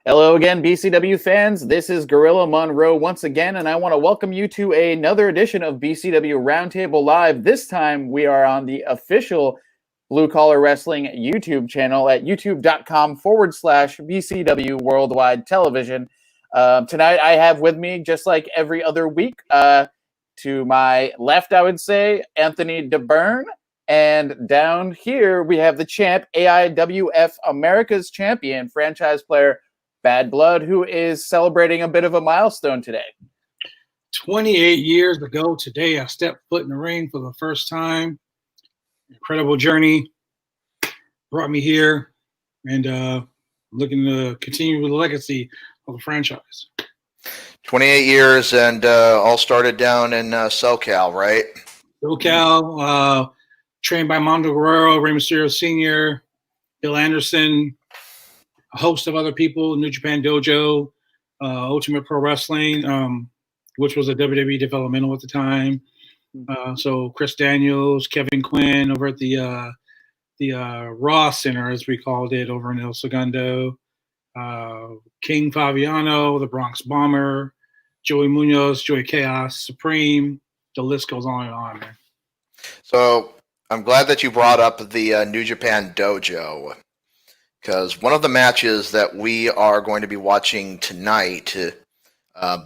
Hello again, BCW fans. This is Gorilla Monroe once again, and I want to welcome you to another edition of BCW Roundtable Live. This time we are on the official Blue Collar Wrestling YouTube channel at youtube.com/BCW Worldwide Television. Tonight I have with me, just like every other week, to my left, I would say, Anthony DeBurn. And down here we have the champ, AIWF America's Champion, franchise player, Bad Blood, who is celebrating a bit of a milestone today. 28 years ago today, I stepped foot in the ring for the first time. Incredible journey brought me here, and looking to continue with the legacy of the franchise. 28 years, and all started down in SoCal, right? SoCal, trained by Mondo Guerrero, Rey Mysterio Sr., Bill Anderson, a host of other people, New Japan Dojo, Ultimate Pro Wrestling, which was a WWE developmental at the time. So Chris Daniels, Kevin Quinn over at the Raw Center, as we called it, over in El Segundo, King Fabiano, the Bronx Bomber, Joey Munoz, Joey Chaos, Supreme. The list goes on and on, man. So I'm glad that you brought up the New Japan Dojo, because one of the matches that we are going to be watching tonight, I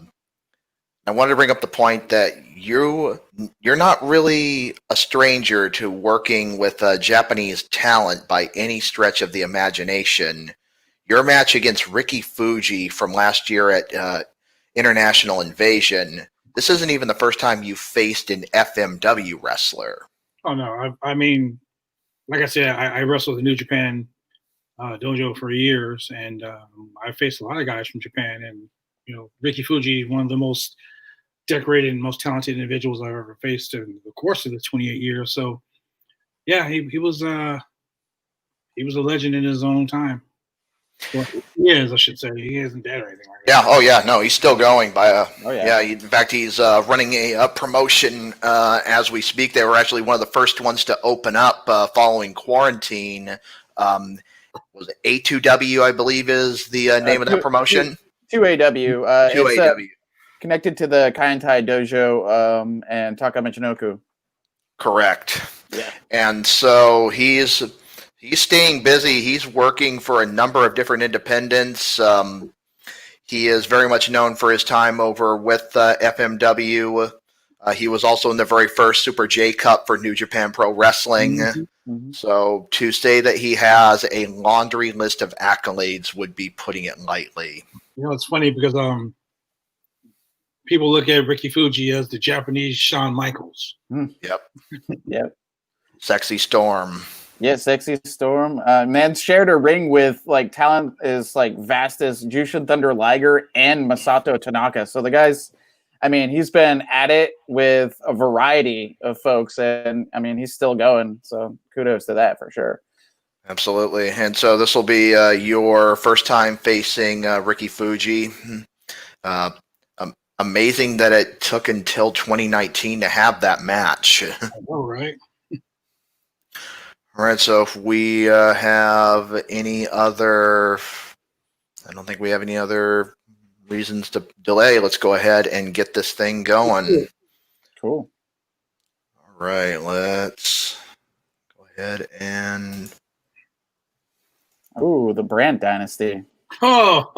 wanted to bring up the point that you're not really a stranger to working with Japanese talent by any stretch of the imagination. Your match against Ricky Fuji from last year at International Invasion, this isn't even the first time you faced an FMW wrestler. Oh, no. I mean, like I said, I wrestled the New Japan dojo for years, and I faced a lot of guys from Japan, and Ricky Fuji, one of the most decorated and most talented individuals I've ever faced in the course of the 28 years. So yeah, he was a legend in his own time. Well, he is, I should say. He isn't dead or anything like that. Yeah, oh yeah, no, he's still going by yeah. In fact, he's running a promotion as we speak. They were actually one of the first ones to open up following quarantine. Was it A2W, I believe, is the name of that promotion? 2AW. 2AW. Connected to the Kaientai Dojo and Taka Michinoku. Correct. Yeah. And so he's staying busy. He's working for a number of different independents. He is very much known for his time over with FMW. He was also in the very first Super J Cup for New Japan Pro Wrestling. Mm-hmm. So to say that he has a laundry list of accolades would be putting it lightly. It's funny because people look at Ricky Fuji as the Japanese Shawn Michaels. Yep. Yep. Sexy Storm. Yeah, Sexy Storm. Man shared a ring with talent as vast as Jushin Thunder Liger and Masato Tanaka. So the guy's, he's been at it with a variety of folks, and he's still going. So kudos to that for sure. Absolutely. And so this will be your first time facing Ricky Fuji. Amazing that it took until 2019 to have that match. All right. All right, so if we have any other, I don't think we have any other reasons to delay. Let's go ahead and get this thing going. Cool. All right, let's go ahead and... Ooh, the Brandt Dynasty. Oh,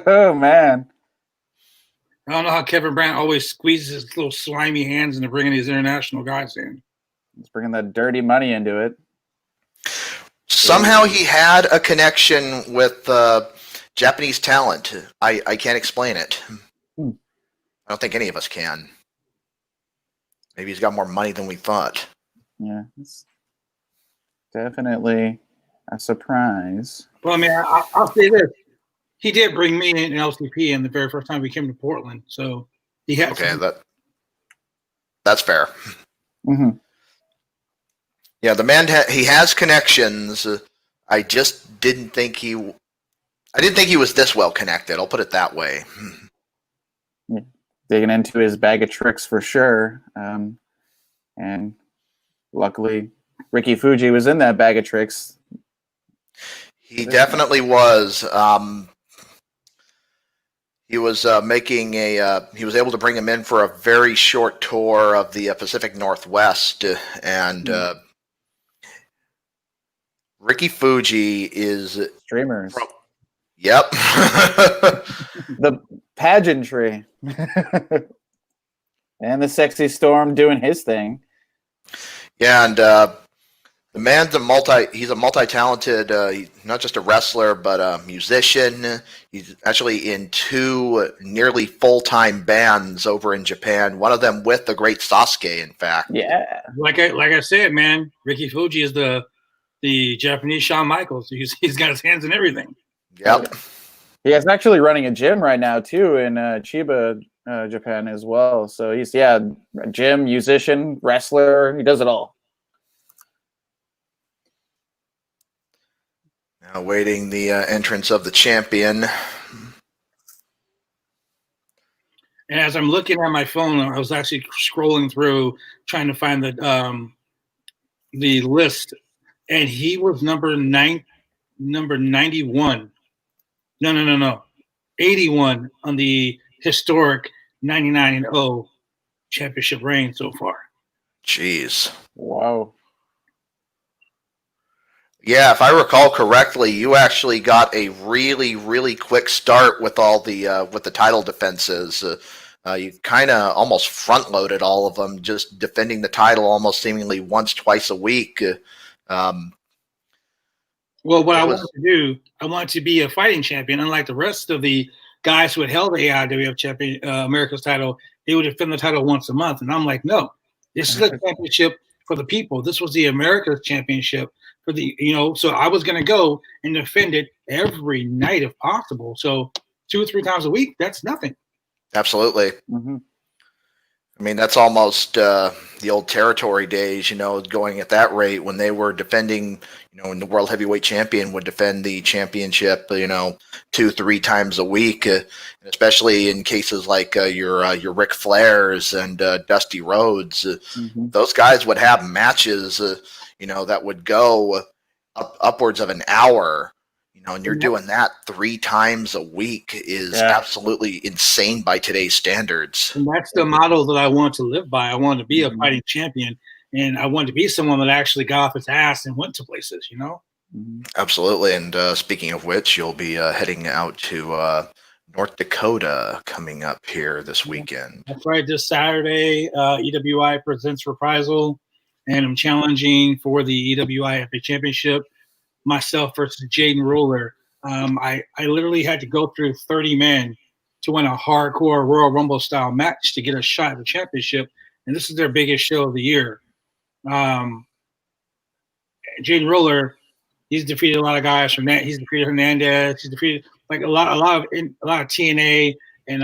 Oh, man. I don't know how Kevin Brandt always squeezes his little slimy hands into bringing these international guys in. He's bringing the dirty money into it. Somehow he had a connection with Japanese talent. I can't explain it. I don't think any of us can. Maybe he's got more money than we thought. Yeah, it's definitely a surprise. Well, I'll say this. He did bring me in LCP in the very first time we came to Portland. So he had that's fair. Mm-hmm. Yeah, the man he has connections. I just didn't think he was this well connected. I'll put it that way. Yeah. Digging into his bag of tricks for sure. And luckily, Ricky Fuji was in that bag of tricks. He definitely was. he was he was able to bring him in for a very short tour of the Pacific Northwest, and Ricky Fuji is Streamers. Yep. The pageantry. And the Sexy Storm doing his thing. Yeah, and the man's he's a multi-talented, not just a wrestler, but a musician. He's actually in 2 nearly full-time bands over in Japan, one of them with the great Sasuke, in fact. Yeah. Like I said, man, Ricky Fuji is the Japanese Shawn Michaels. He's got his hands in everything. Yep. He is actually running a gym right now, too, in Chiba, Japan as well. So he's, a gym, musician, wrestler. He does it all. Now waiting the entrance of the champion. And as I'm looking at my phone, I was actually scrolling through trying to find the list, and he was number 91. No, 81 on the historic 99-0 championship reign so far. Jeez. Wow. Yeah, if I recall correctly, you actually got a really, really quick start with all the with the title defenses. You kind of almost front-loaded all of them, just defending the title almost seemingly once, twice a week. Well, what I wanted to do, I wanted to be a fighting champion, unlike the rest of the guys who had held the AIWF champion, America's title. They would defend the title once a month, and I'm like, no, this is a championship for the people. This was the America's championship for the, so I was going to go and defend it every night if possible. So 2 or 3 times a week, that's nothing. Absolutely. Mm-hmm. I mean, that's almost the old territory days, going at that rate when they were defending, when the World Heavyweight Champion would defend the championship, 2-3 times a week, especially in cases like your Ric Flairs and Dusty Rhodes. Mm-hmm. Those guys would have matches, that would go upwards of an hour. And you're doing that 3 times a week is absolutely insane by today's standards. And that's the model that I want to live by. I want to be a fighting champion, and I want to be someone that actually got off his ass and went to places, Absolutely. And speaking of which, you'll be heading out to North Dakota coming up here this weekend. That's right. This Saturday, EWI presents Reprisal, and I'm challenging for the EWI FA Championship. Myself versus Jaden Ruler. I literally had to go through 30 men to win a hardcore Royal Rumble style match to get a shot at the championship, and this is their biggest show of the year. Jaden Ruler, he's defeated a lot of guys from that. He's defeated Hernandez. He's defeated like a lot of TNA and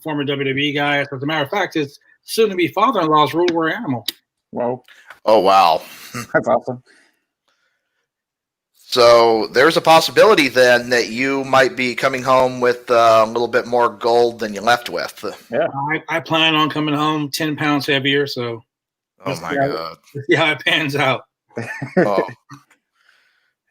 former WWE guys. As a matter of fact, his soon-to-be father-in-law's Road Warrior Animal. Wow. Oh wow, that's awesome. So there's a possibility then that you might be coming home with a little bit more gold than you left with. Yeah, I plan on coming home 10 pounds heavier. So, oh my God, let's see how it pans out. Oh.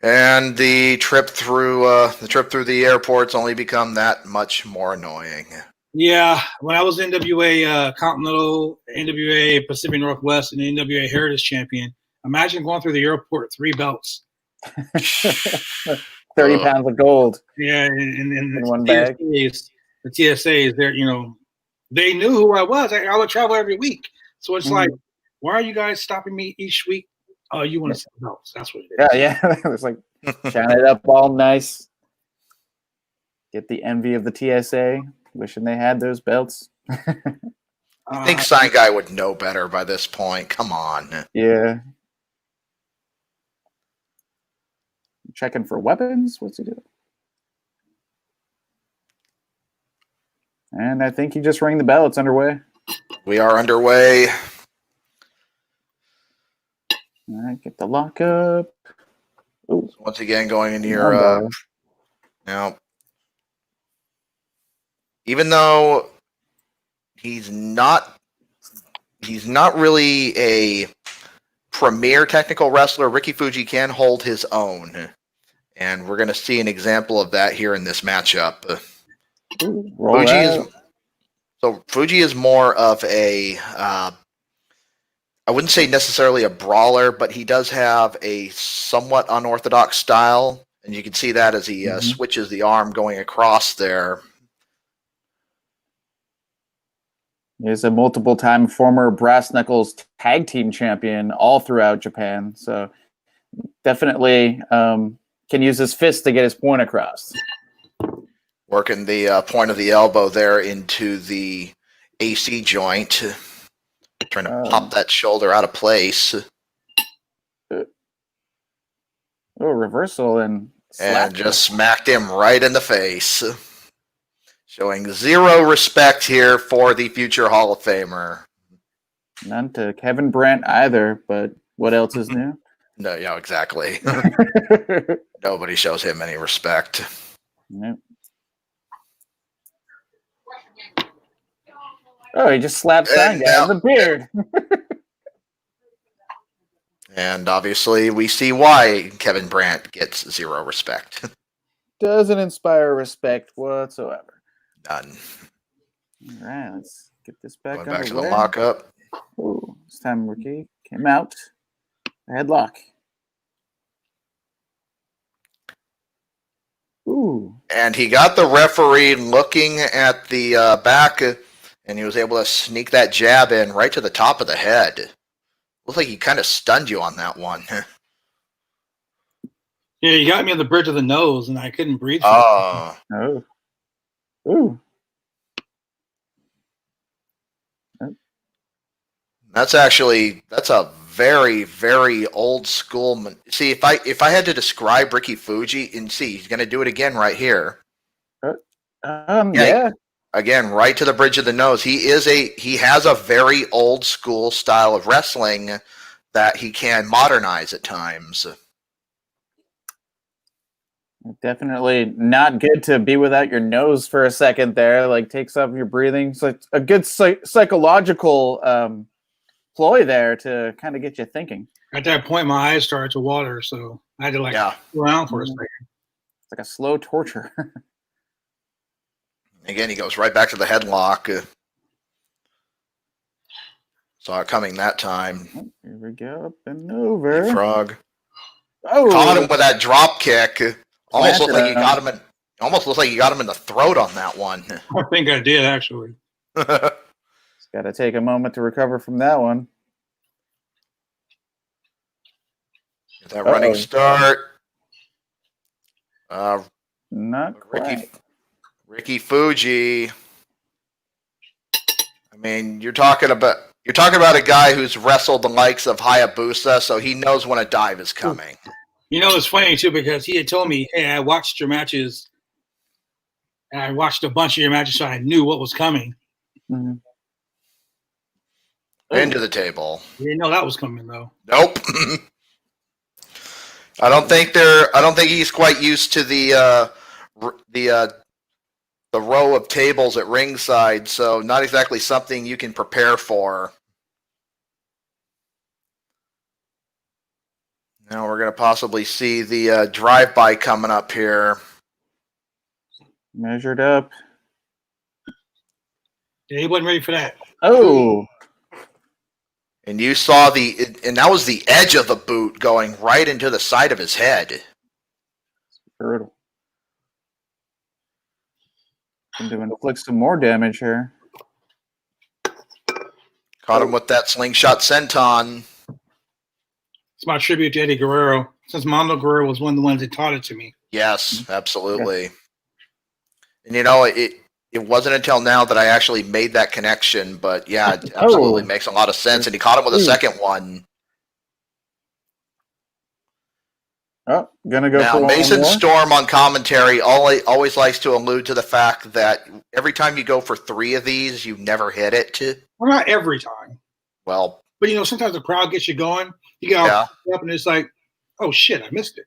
And the trip through the airport's only become that much more annoying. Yeah, when I was NWA Continental, NWA Pacific Northwest, and NWA Heritage Champion, imagine going through the airport with 3 belts. 30 pounds of gold. Yeah, and in the one bag. The TSAs, they're they knew who I was. I would travel every week, so it's like, why are you guys stopping me each week? Oh, you want to sell belts? That's what it is. Yeah. It's like shine it up all nice. Get the envy of the TSA. Wishing they had those belts. I think Sign Guy would know better by this point. Come on. Yeah. Checking for weapons. What's he doing? And I think he just rang the bell. It's underway. We are underway. All right, get the lockup. So once again, going into your now. Even though he's not really a premier technical wrestler, Ricky Fuji can hold his own. And we're going to see an example of that here in this matchup. Ooh, roll Fuji out. Fuji is more of a I wouldn't say necessarily a brawler, but he does have a somewhat unorthodox style, and you can see that as he switches the arm going across there. He's a multiple-time former Brass Knuckles tag team champion all throughout Japan. So definitely can use his fist to get his point across. Working the point of the elbow there into the AC joint. Trying to pop that shoulder out of place. Oh, reversal and just smacked him right in the face. Showing zero respect here for the future Hall of Famer. None to Kevin Brandt either, but what else is new? No, yeah, exactly. Nobody shows him any respect. Yep. Oh, he just slapped Sign Guy in the beard. And obviously, we see why Kevin Brandt gets zero respect. Doesn't inspire respect whatsoever. None. All right, let's get this back Going back to the underway. lockup. Ooh, this time Ricky came out. Headlock. Ooh. And he got the referee looking at the back, and he was able to sneak that jab in right to the top of the head. Looks like he kind of stunned you on that one. Yeah, you got me on the bridge of the nose, and I couldn't breathe. Oh. Ooh. That's a very, very old school. See, if I had to describe Ricky Fuji, and see, he's going to do it again right here. Yeah. Again, right to the bridge of the nose. He has a very old school style of wrestling that he can modernize at times. Definitely not good to be without your nose for a second there. Like, takes up your breathing. So it's a good psychological ploy there to kind of get you thinking. At that point, my eyes started to water, so I had to go around for a second. It's like a slow torture. Again, he goes right back to the headlock. Saw it coming that time. Here we go, up and over. Frog. Oh, caught him with that drop kick. Almost looked like you got him in. Almost looks like you got him in the throat on that one. I think I did actually. Just got to take a moment to recover from that one. Get that running start. Not quite. Ricky Fuji. I mean, you're talking about a guy who's wrestled the likes of Hayabusa, so he knows when a dive is coming. You know, it's funny too because he had told me, "Hey, I watched your matches, and I watched a bunch of your matches, so I knew what was coming." Mm-hmm. Into the table. You didn't know that was coming though. Nope. I don't think he's quite used to the row of tables at ringside, so not exactly something you can prepare for. Now we're going to possibly see the drive-by coming up here. Measured up. Yeah, he wasn't ready for that. Oh. And you saw and that was the edge of the boot going right into the side of his head. Brutal. I'm doing to inflict some more damage here. Caught him with that slingshot senton. It's my tribute to Eddie Guerrero, since Mondo Guerrero was one of the ones that taught it to me. Yes, absolutely. Yes. And you know, it wasn't until now that I actually made that connection, but yeah, it absolutely makes a lot of sense. And he caught him with a second one. Oh, gonna go now, for Mason Storm on commentary always likes to allude to the fact that every time you go for 3 of these, you never hit it. Well, not every time. Well, but you know, sometimes the crowd gets you going. You get all up, and it's like, oh shit, I missed it.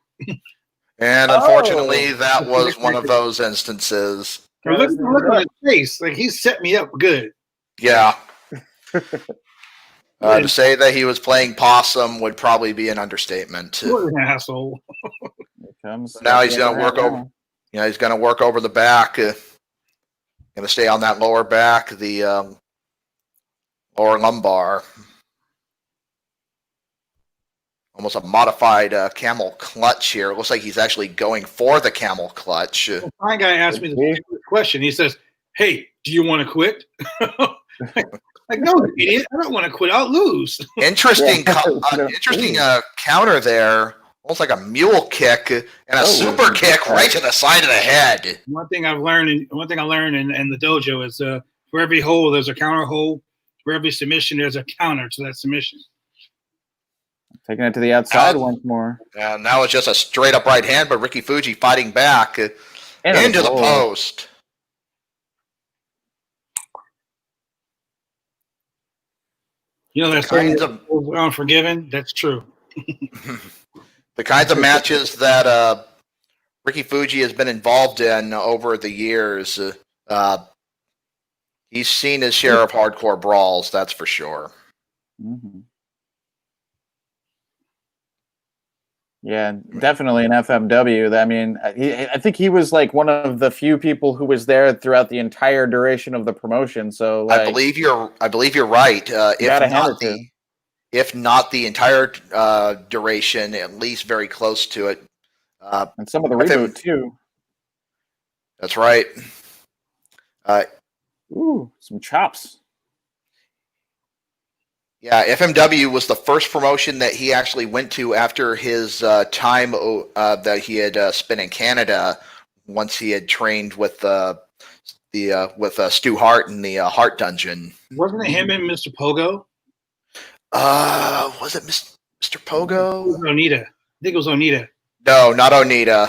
And unfortunately, that was one of those instances. Look at his face; like he set me up good. Yeah. To say that he was playing possum would probably be an understatement. What an asshole! Now he's going to work over. Yeah, he's going to work over the back. Going to stay on that lower back, the lower lumbar. Almost a modified camel clutch here. It looks like he's actually going for the camel clutch. The fine guy asked me the question. He says, "Hey, do you want to quit?" Like, no, idiot. I don't want to quit. I'll lose. Interesting counter there. Almost like a mule kick and a super kick right to the side of the head. One thing I learned in the dojo is for every hole, there's a counter hole. For every submission, there's a counter to that submission. Taking it to the outside once more. And now it's just a straight up right hand, but Ricky Fuji fighting back into the post. You know that saying, unforgiven? That's true. The kinds of matches that Ricky Fuji has been involved in over the years, he's seen his share of hardcore brawls, that's for sure. Mm-hmm. Yeah, definitely an FMW. I mean, I think he was like one of the few people who was there throughout the entire duration of the promotion. So like, I believe you're right. If not the entire duration, at least very close to it. And some of the reboot too. That's right. Ooh, some chops. Yeah, FMW was the first promotion that he actually went to after his time that he had spent in Canada. Once he had trained with Stu Hart in the Hart Dungeon. Wasn't it him and Mr. Pogo? Was it Mr. Pogo? It was Onita. I think it was Onita. No, not Onita.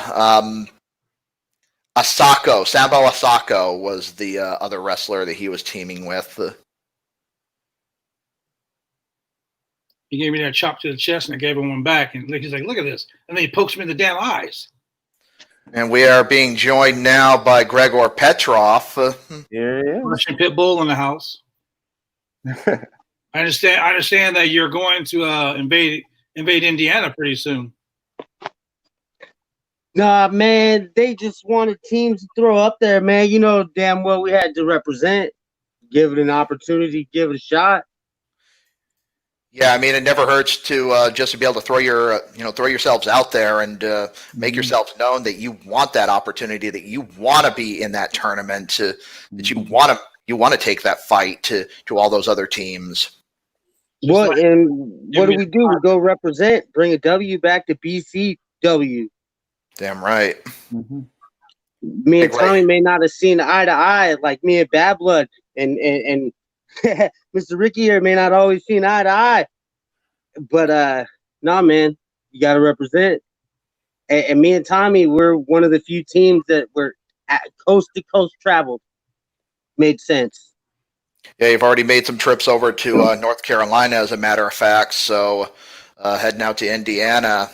Asako, Sambo Asako was the other wrestler that he was teaming with. He gave me that chop to the chest, and I gave him one back. And he's like, "Look at this!" And then he pokes me in the damn eyes. And we are being joined now by Gregor Petrov. Russian pit bull in the house. I understand that you're going to invade Indiana pretty soon. Nah, man, they just wanted teams to throw up there, man. You know damn well we had to represent, give it an opportunity, give it a shot. Yeah, I mean, it never hurts to just to be able to throw yourselves out there and make yourselves known that you want that opportunity, that you want to be in that tournament, that you want to take that fight to all those other teams. What do? We go represent, bring a W back to BCW. Damn right. Mm-hmm. Me and Tommy may not have seen eye to eye like me and Bad Blood and Mr. Ricky here may not always seen eye to eye, but nah, man, you got to represent. And me and Tommy, we're one of the few teams that were coast to coast traveled. Made sense. Yeah, you've already made some trips over to North Carolina, as a matter of fact. So heading out to Indiana,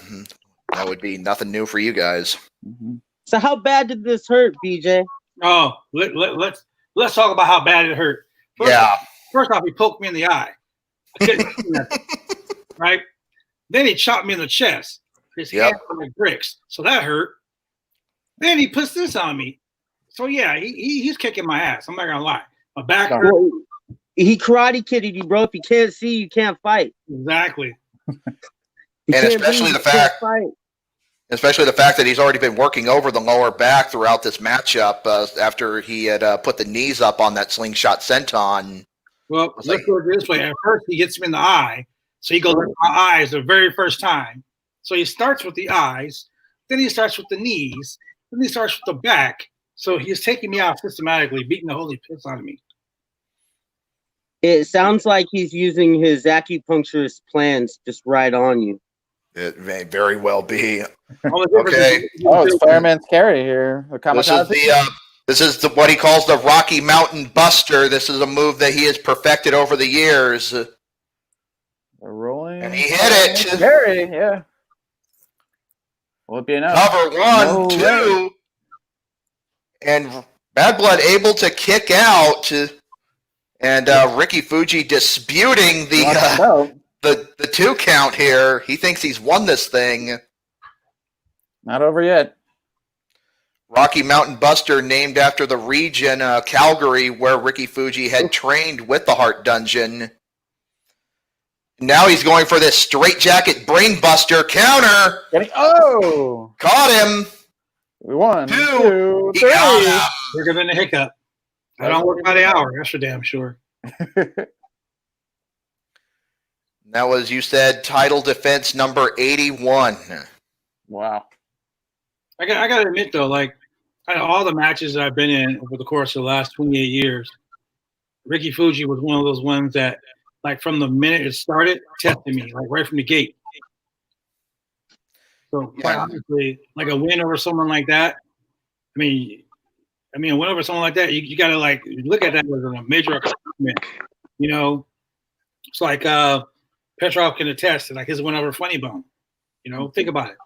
that would be nothing new for you guys. Mm-hmm. So how bad did this hurt, BJ? Oh, let's talk about how bad it hurt. First off, he poked me in the eye. Right? Then he chopped me in the chest. His hands were like bricks. So that hurt. Then he puts this on me. So yeah, he's kicking my ass. I'm not gonna lie. My back hurt. He karate kidded you, bro. If you can't see, you can't fight. Exactly. And especially the fact that he's already been working over the lower back throughout this matchup after he had put the knees up on that slingshot senton. Well, let's go this way. At first, he gets me in the eye. So he goes with my eyes the very first time. So he starts with the eyes. Then he starts with the knees. Then he starts with the back. So he's taking me out systematically, beating the holy piss out of me. It sounds like he's using his acupuncturist plans just right on you. It may very well be. Okay. Oh, it's Fireman's Carry here. This is what he calls the Rocky Mountain Buster. This is a move that he has perfected over the years. The rolling. And he hit it. Carry, yeah. Will it be enough? Cover one, two. And Bad Blood able to kick out. And Ricky Fuji disputing the 2 count here. He thinks he's won this thing. Not over yet. Rocky Mountain Buster, named after the region, Calgary, where Ricky Fuji had trained with the Heart Dungeon. Now he's going for this straitjacket brain buster counter. Oh! Caught him. 1, Two. 2, He 3. got him. Bigger than a hiccup. I don't work by the hour. That's for damn sure. That was, you said, title defense number 81. Wow. I got to admit, though, like, out of all the matches that I've been in over the course of the last 28 years, Ricky Fuji was one of those ones that, like, from the minute it started, tested me, like, right from the gate. So, quite honestly, like, a win over someone like that, I mean, a win over someone like that, you got to, like, look at that as a major accomplishment. You know, it's like Petrov can attest, like, his win over Funny Bone. You know, think about it.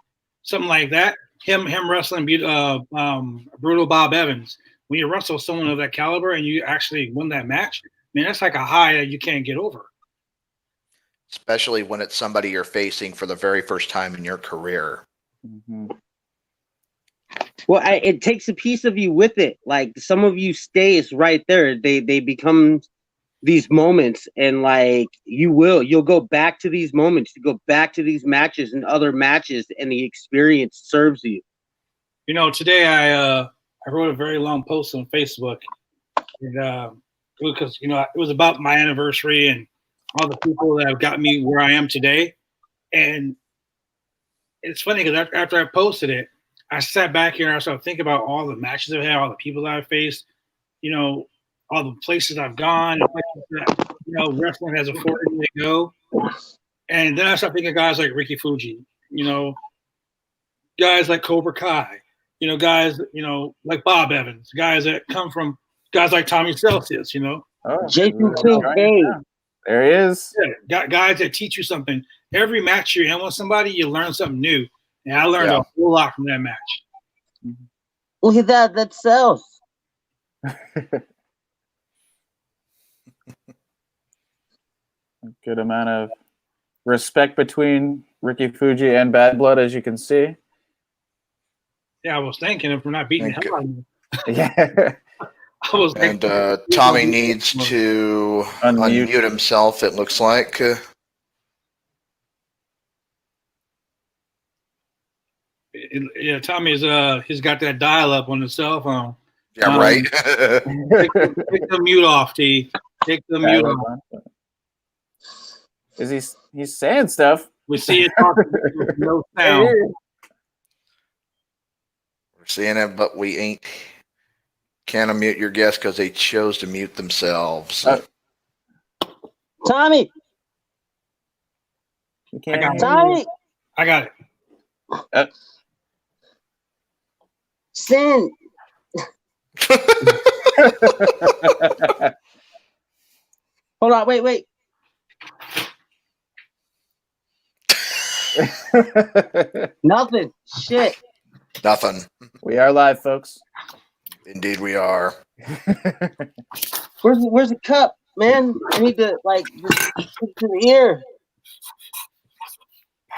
Something like that. Him wrestling Brutal Bob Evans. When you wrestle someone of that caliber and you actually win that match, man, that's like a high that you can't get over. Especially when it's somebody you're facing for the very first time in your career. Mm-hmm. Well, it takes a piece of you with it. Like, some of you stays right there. They become these moments, and like you'll go back to these moments, you go back to these matches and other matches, and the experience serves you. You know, today I wrote a very long post on Facebook, and because it was about my anniversary and all the people that have got me where I am today. And it's funny because after I posted it, I sat back here and I started thinking about all the matches I've had, all the people that I've faced, all the places I've gone, places that, wrestling has afforded me to go. And then I started thinking of guys like Ricky Fuji, guys like Cobra Kai, guys, like Bob Evans, guys that come from guys like Tommy Celsius, Oh, Jason King. There he is. Yeah, guys that teach you something. Every match you're in with somebody, you learn something new. And I learned a whole lot from that match. Look at that. That sells. A good amount of respect between Ricky Fuji and Bad Blood, as you can see. Yeah, I was thanking him for not beating the hell out of me. Yeah. And Tommy needs to unmute himself, it looks like. Yeah, Tommy's he's got that dial up on his cell phone. Yeah, right. Take the mute off, T. Take the mute off. Is he's saying stuff? We see it talking, no sound. We're seeing it, but we can't unmute your guest because they chose to mute themselves. Tommy. Tommy. I got it. Sin. Hold on, wait. Nothing. Shit. Nothing. We are live, folks. Indeed, we are. Where's the cup, man? I need to just stick to the ear.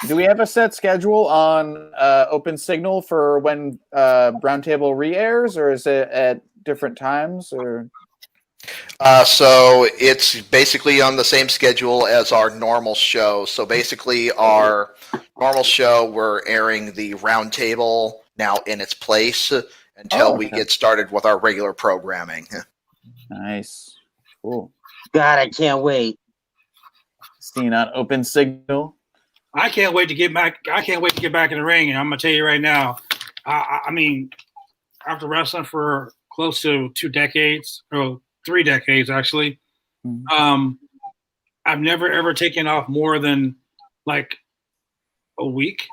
Do we have a set schedule on Open Signal for when Roundtable re-airs, or is it at different times? Or so it's basically on the same schedule as our normal show. So basically, our normal show, we're airing the Roundtable now in its place until we get started with our regular programming. Nice, cool. God, I can't wait. Seen on Open Signal. I can't wait to get back. I can't wait to get back in the ring. And I'm gonna tell you right now. I mean, after wrestling for close to 2 decades, or 3 decades actually, I've never ever taken off more than like a week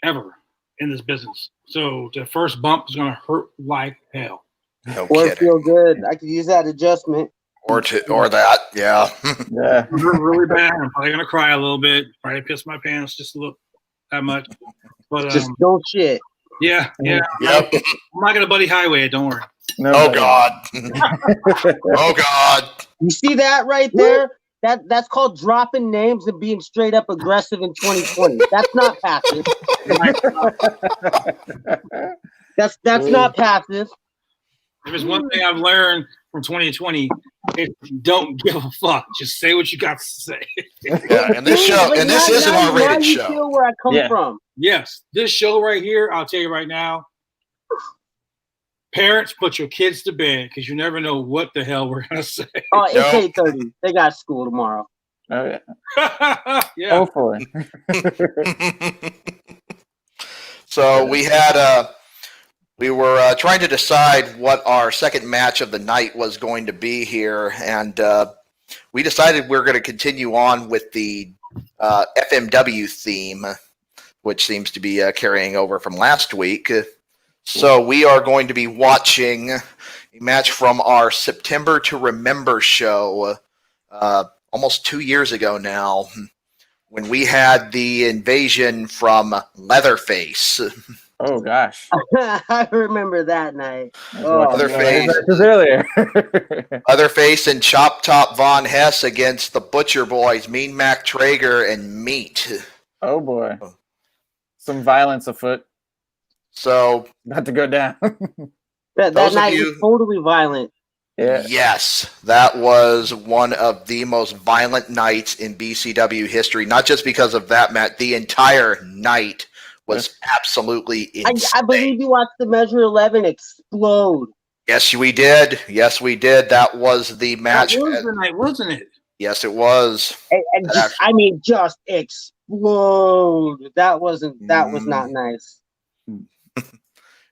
ever in this business. So the first bump is gonna hurt like hell. No Or kidding. feel good. I could use that adjustment. Or that, yeah. Yeah. Really bad. I'm probably gonna cry a little bit. Probably piss my pants just a little that much. But Just don't shit. yeah. Yep. I'm not gonna buddy highway it. Don't worry. No, Oh God. Oh God. You see that right there? That's called dropping names and being straight up aggressive in 2020. That's not passive. That's not passive. If there's one thing I've learned from 2020, it's don't give a fuck. Just say what you got to say. Yeah, and this show, and this is an R-rated show. Feel where I come from. Yes, this show right here, I'll tell you right now, parents, put your kids to bed because you never know what the hell we're gonna say. Oh, it's 8:30. They got school tomorrow. Oh yeah. Yeah. Hopefully. So we had we were trying to decide what our second match of the night was going to be here, and we decided we're going to continue on with the FMW theme, which seems to be carrying over from last week. So we are going to be watching a match from our September to Remember show almost 2 years ago now, when we had the invasion from Leatherface. Oh gosh. I remember that night. Leatherface. Earlier. Leatherface and Chop Top Von Hess against the Butcher Boys, Mean Mac Traeger and Meat. Oh boy. Some violence afoot. So About to go down. that night was totally violent. Yeah. yes, that was one of the most violent nights in BCW history. Not just because of that match, the entire night was absolutely insane. I believe you watched the Measure 11 explode. Yes, we did. Yes, we did. That was the match. That was the night, wasn't it? Yes, it was. And just explode. That was not nice.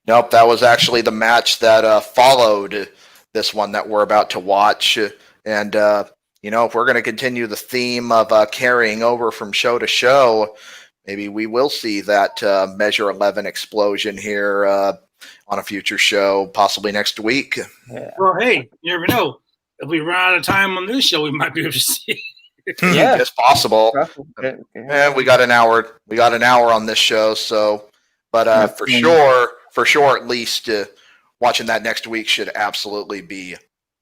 Nope, that was actually the match that followed this one that we're about to watch. And, if we're going to continue the theme of carrying over from show to show, maybe we will see that Measure 11 explosion here on a future show, possibly next week. Yeah. Well, hey, you never know. If we run out of time on this show, we might be able to see. Yeah. It's possible. Yeah. We got an hour. We got an hour on this show, so. But for sure, at least watching that next week should absolutely be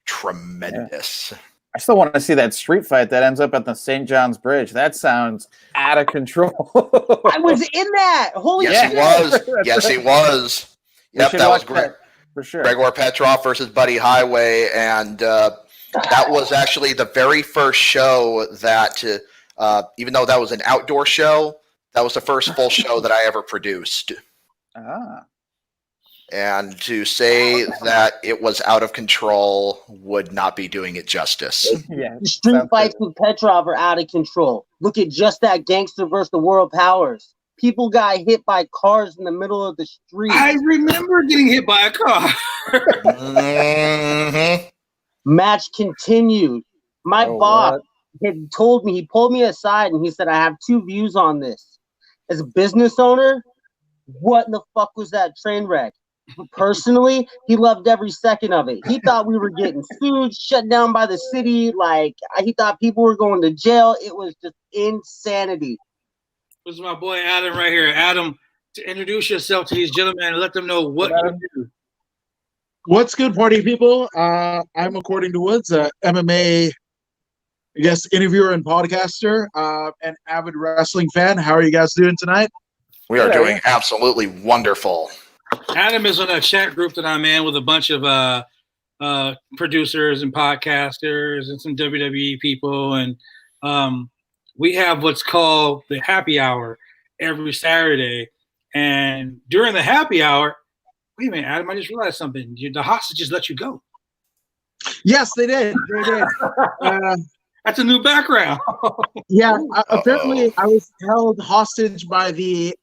tremendous. Yeah. I still want to see that street fight that ends up at the St. John's Bridge. That sounds out of control. I was in that. Holy shit. Yes, he was. Yes, he was. Yep, that was great. For sure. Gregor Petrov versus Buddy Highway, and that was actually the very first show that, even though that was an outdoor show, that was the first full show that I ever produced. Ah. And to say that it was out of control would not be doing it justice. Yeah. The street fights with Petrov are out of control. Look at Just That Gangster versus the World Powers. People got hit by cars in the middle of the street. I remember getting hit by a car. Mm-hmm. Match continued. My boss had told me, he pulled me aside and he said, I have two views on this. As a business owner, what in the fuck was that train wreck? Personally, he loved every second of it. He thought we were getting sued, shut down by the city. Like, he thought people were going to jail. It was just insanity. This is my boy Adam right here. Adam, to introduce yourself to these gentlemen and let them know what you do. What's good, party people? I'm According to Woods, MMA, interviewer and podcaster, and avid wrestling fan. How are you guys doing tonight? We are doing absolutely wonderful. Adam is on a chat group that I'm in with a bunch of producers and podcasters and some WWE people, and we have what's called the happy hour every Saturday. And during the happy hour, wait a minute, Adam, I just realized something. The hostages let you go. Yes, they did. They did. That's a new background. Apparently I was held hostage by the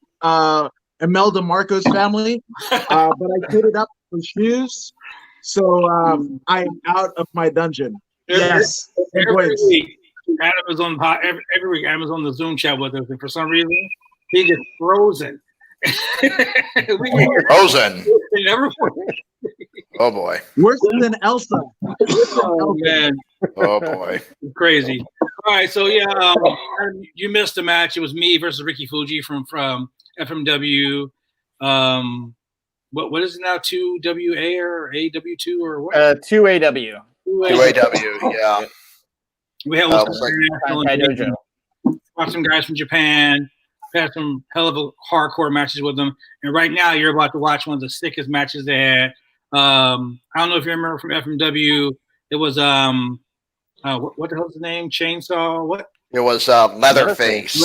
Imelda Marcos family, but I put it up for shoes, so I'm out of my dungeon. Every week, Adam is on every week. Adam is on the Zoom chat with us, and for some reason, he gets frozen. Frozen. Never. Oh boy. Worse than Elsa. Oh man. Oh boy. Crazy. All right, so you missed a match. It was me versus Ricky Fuji from FMW. What is it now? 2WA or AW2 or what? 2AW. 2AW, yeah. We had some guys from Japan. had some hell of a hardcore matches with them. And right now, you're about to watch one of the sickest matches they had. I don't know if you remember from FMW. It was what the hell's the name? Chainsaw. What? It was Leatherface.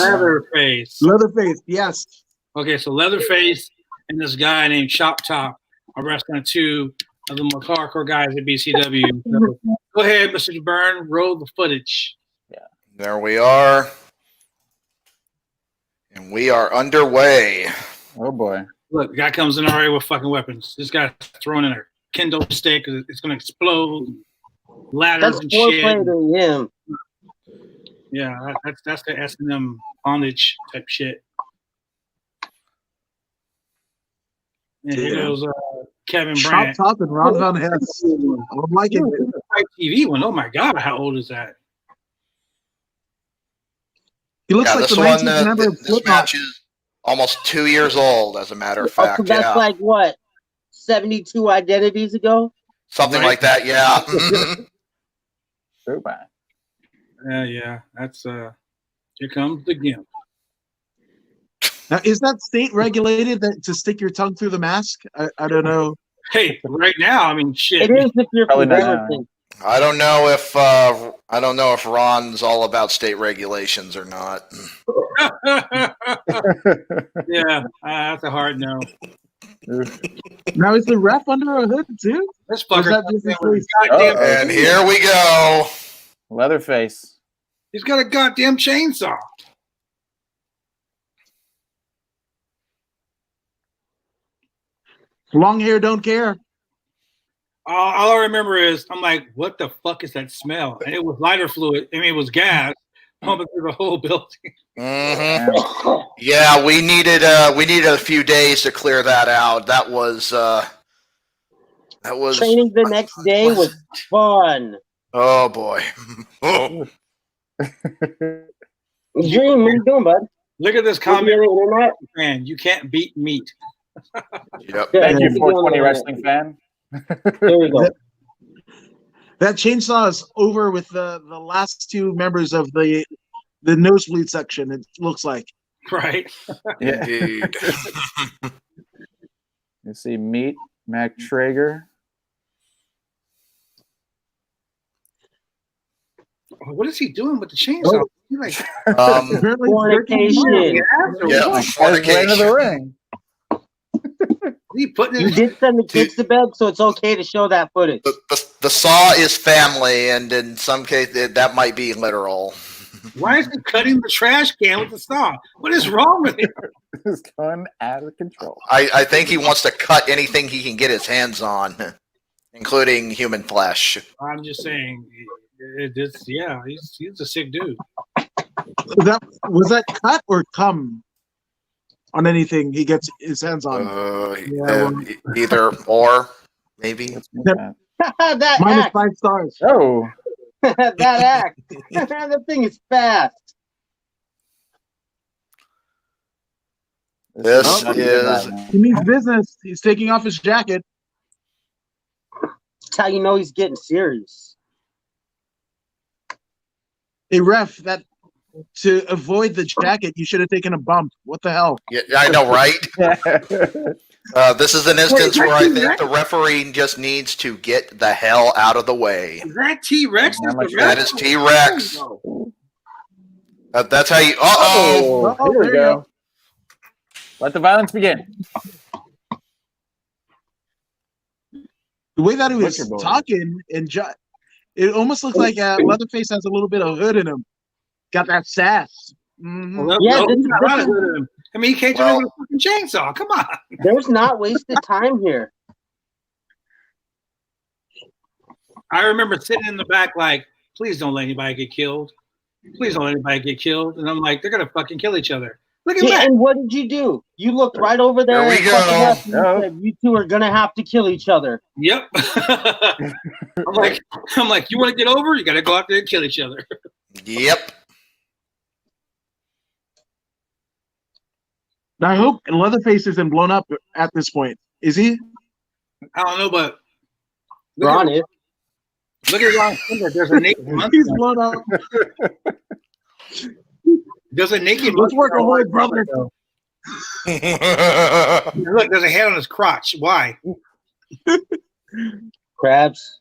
Leatherface, yes. Okay, so Leatherface and this guy named Chop Top are wrestling two of the most hardcore guys at BCW. So, go ahead, Mr. Byrne, roll the footage. Yeah. There we are. And we are underway. Oh, boy. Look, the guy comes in already with fucking weapons. This guy's throwing in a kendo stick. It's going to explode. Ladders and shit. To him. Yeah, that's the S&M bondage type shit. And here goes Kevin Brandt. Chop Top and Ron Von Hess. I'm liking it. Fight TV one. Oh my God, how old is that? He looks like the 19th member of this Slipknot. match is almost 2 years old, as a matter of fact. So that's like what, 72 identities ago? Something like that, yeah. Yeah, that's here comes the gimp. Now, is that state regulated to stick your tongue through the mask? I don't know. Hey, right now, I mean, shit. It is if you're Probably from not. Everton. I don't know if Ron's all about state regulations or not. Yeah, that's a hard no. Now, is the ref under a hood too? This fucker. And here we go. Leatherface. He's got a goddamn chainsaw. Long hair don't care. All I remember is I'm like, what the fuck is that smell? And it was lighter fluid. I mean, it was gas pumping through the whole building. Mm-hmm. Yeah, we needed a few days to clear that out. That was Training the next day was fun. Oh boy. Dream, what are you doing, bud? Look at this comment. Man, you can't beat meat. Yep. Thank you, 420 wrestling fan. There we go. That chainsaw is over with the last two members of the nosebleed section. It looks like. Right. Yeah. Indeed. You see Meat, Mac Traeger. What is he doing with the chainsaw? He's like, Apparently fornication. yeah, Right into the ring. He putting You it. did send the kids to bed, so it's okay to show that footage. the saw is family, and in some cases that might be literal. Why is he cutting the trash can with the saw? What is wrong with him? It's gone out of control. I think he wants to cut anything he can get his hands on, including human flesh. I'm just saying. He's a sick dude. Was that cut or come on anything he gets his hands on? Either or, maybe. That Minus act. 5 stars. Oh, That act. That thing is fast. This is He means business. He's taking off his jacket. That's how you know he's getting serious. A ref, that to avoid the jacket, you should have taken a bump. What the hell? yeah, I know, right? This is an instance where I think the referee just needs to get the hell out of the way. Is that T-Rex? That is T-Rex. That's how you. Uh-oh. Here we go. Let the violence begin. The way that he was Butcher boy. talking and it almost looks like Leatherface has a little bit of hood in him. Got that sass. Mhm. Well, Yeah, no, this he's is- not this right is- with him. I mean, he can't do it with a fucking chainsaw. Come on. There's not wasted time here. I remember sitting in the back like, please don't let anybody get killed. Please don't let anybody get killed. And I'm like, they're going to fucking kill each other. Look at Yeah, that. and what did you do? You looked right over there. There we and fucking go. left and you said, you two are gonna have to kill each other. Yep. I'm like, you want to get over? You got to go out there and kill each other. Yep. Now, I hope Leatherface isn't blown up at this point. Is he? I don't know, but Ron is. look at Ron's finger. There's a naked monkey. He's blown up. Does a naked Let's work a hole, brother. Look, there's a head on his crotch. Why? Crabs.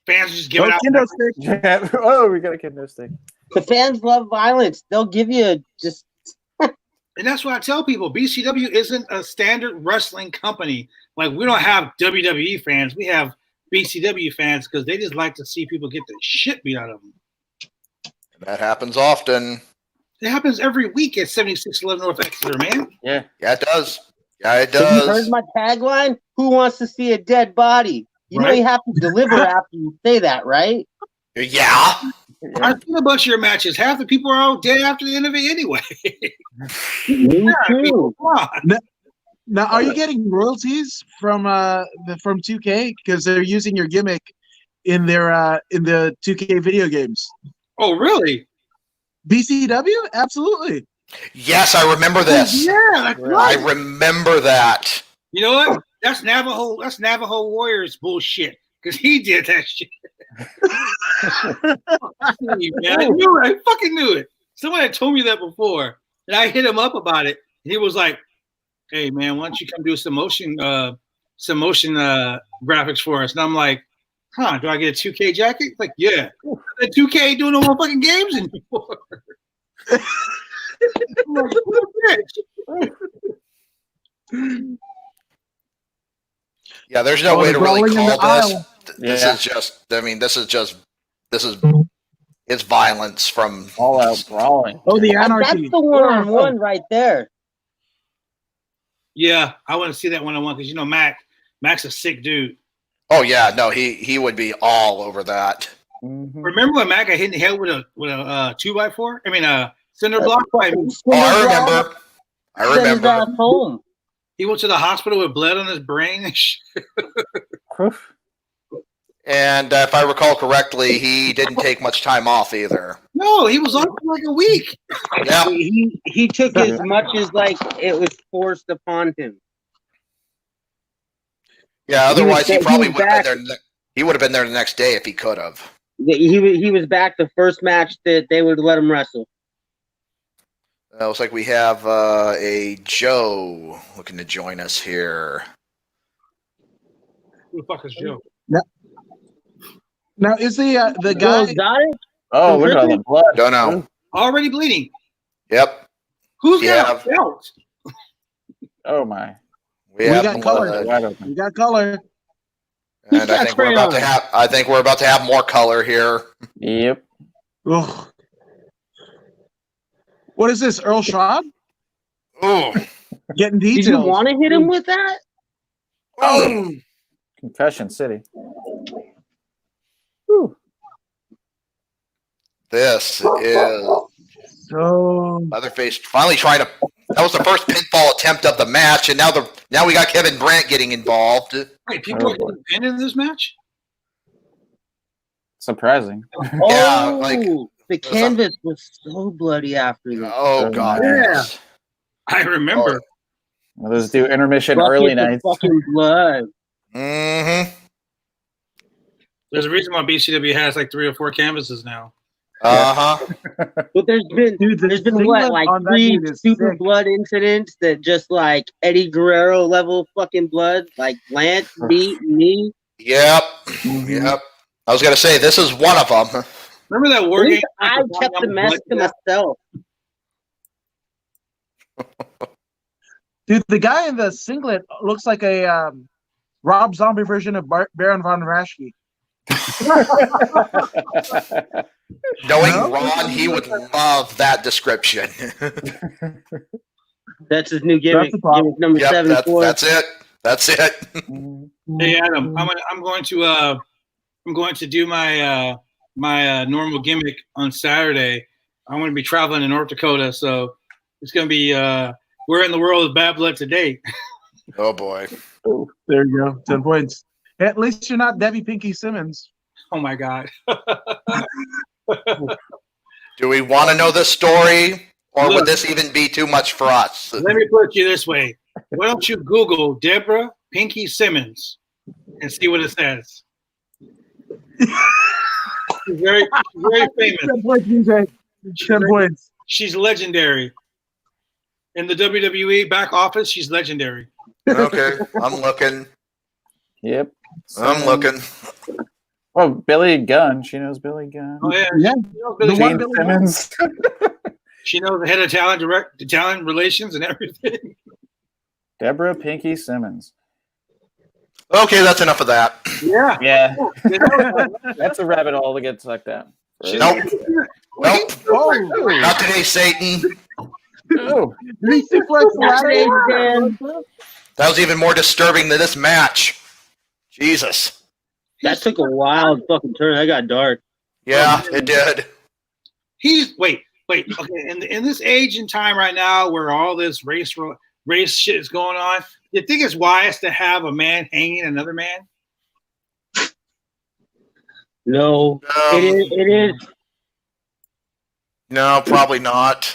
Fans just give it out. Kendo stick. Yeah. Oh, we got a kendo stick. The fans love violence. They'll give you just. And that's why I tell people BCW isn't a standard wrestling company. Like, we don't have WWE fans. We have BCW fans because they just like to see people get the shit beat out of them. That happens often. It happens every week at 7611 North Exeter, man. Yeah. Yeah, it does. Yeah, it Have you heard does. my tagline? Who wants to see a dead body? You know Right. you have to deliver after you say that, right? Yeah. I've seen a bunch of your matches. Half the people are all dead after the end of it anyway. Me too. Come on. Now, are you getting royalties from 2K because they're using your gimmick in their in the 2K video games? Oh, really? BCW, absolutely. Yes, I remember this. Yeah, that's Right. I right. remember that. You know what? That's Navajo Warriors bullshit. Because he did that shit. Man, I knew it. I fucking knew it. Someone had told me that before. And I hit him up about it. And he was like, hey man, why don't you come do some motion graphics for us? And I'm like, huh, do I get a 2K jacket? He's like, yeah. The 2K ain't doing no more fucking games anymore. I'm like, what a Yeah, there's no Oh, way they're to really brawling in call the this. aisle. This Yeah. is just. I mean, this is it's violence from. All out brawling. Oh, the That's anarchy. the one-on-one right there. Yeah, I want to see that one-on-one because, you know, Mac's a sick dude. Oh yeah, no, he would be all over that. Mhm. Remember when Mac got hit in the head with a 2x4? I mean, a cinder block? Oh, I remember. I Send his remember. ass home. He went to the hospital with blood on his brain and shit. And if I recall correctly, he didn't take much time off either. No, he was on for like a week. Yeah, He took as much as like it was forced upon him. yeah. Otherwise, he he probably was would have back. been there. He would have been there the next day if he could have. He was back the first match that they would let him wrestle. Looks like we have a Joe looking to join us here. Who the fuck is Joe? Now, is the Joe guy? got it? Oh, look at all the blood. Don't know. Already bleeding. Yep, Who's Yeah. got a belt? Oh my. we We have got color. blood. Wide open. You got color. And Who's I got think we're about to crayon? have. I think we're about to have more color here. Yep. Ugh. What is this, Earl Schraub? Ooh. Getting Did you details. want to hit him with that? Oh. Concussion City. Whew. This is So Leatherface finally trying to. That was the first pinfall attempt of the match, and now we got Kevin Brandt getting involved. Wait, people are getting pinned in this match? Surprising. Yeah, Oh, like- the canvas was so bloody after that. Oh God. Yeah. I remember. Well, let's do intermission Buckets early of nights. fucking blood. Mm-hmm. There's a reason why BCW has like 3 or 4 canvases now. Uh-huh. But there's been Dude, the what, singlet like on that 3 dude is super sick. blood incidents that just like Eddie Guerrero level fucking blood, like Lance beat me. Yep. Yep. I was gonna say this is one of them. Remember that At war game? least I kept the mess to myself. Dude, the guy in the singlet looks like a Rob Zombie version of Baron von Raschke. Knowing No? Ron, he would love that description. That's his new gimmick. That's the problem. Gimmick number Yep, 74. that's it. That's it. Hey Adam, I'm going to do my my normal gimmick on Saturday. I'm going to be traveling to North Dakota, so it's going to be we're in the world of bad blood today. Oh boy. There you go. 10 points. At least you're not Debbie Pinky Simmons. Oh my God. Do we want to know this story, or Look. would this even be too much for us? Let me put it to you this way. Why don't you Google Deborah Pinky Simmons and see what it says? She's very famous. 10 points, DJ. 10 points. She's legendary. In the WWE back office, she's legendary. Okay, I'm looking. Yep. I'm looking. Oh, Billy Gunn. She knows Billy Gunn. Oh yeah, Yeah. She knows Billy The one Gunn. Billy Simmons. She knows the head of talent relations and everything. Deborah Pinky Simmons. Okay, that's enough of that. Yeah. Yeah. You know, That's a rabbit hole to get sucked down. Nope. Nope. Oh, Not today, Satan. Oh. he suplexed Saturday, Dan. That was even more disturbing than this match. Jesus. That took a wild fucking turn. That got dark. Yeah, it did. wait. Okay, in this age and time right now, where all this race shit is going on, you think it's wise to have a man hanging another man? No, it is. No, probably not.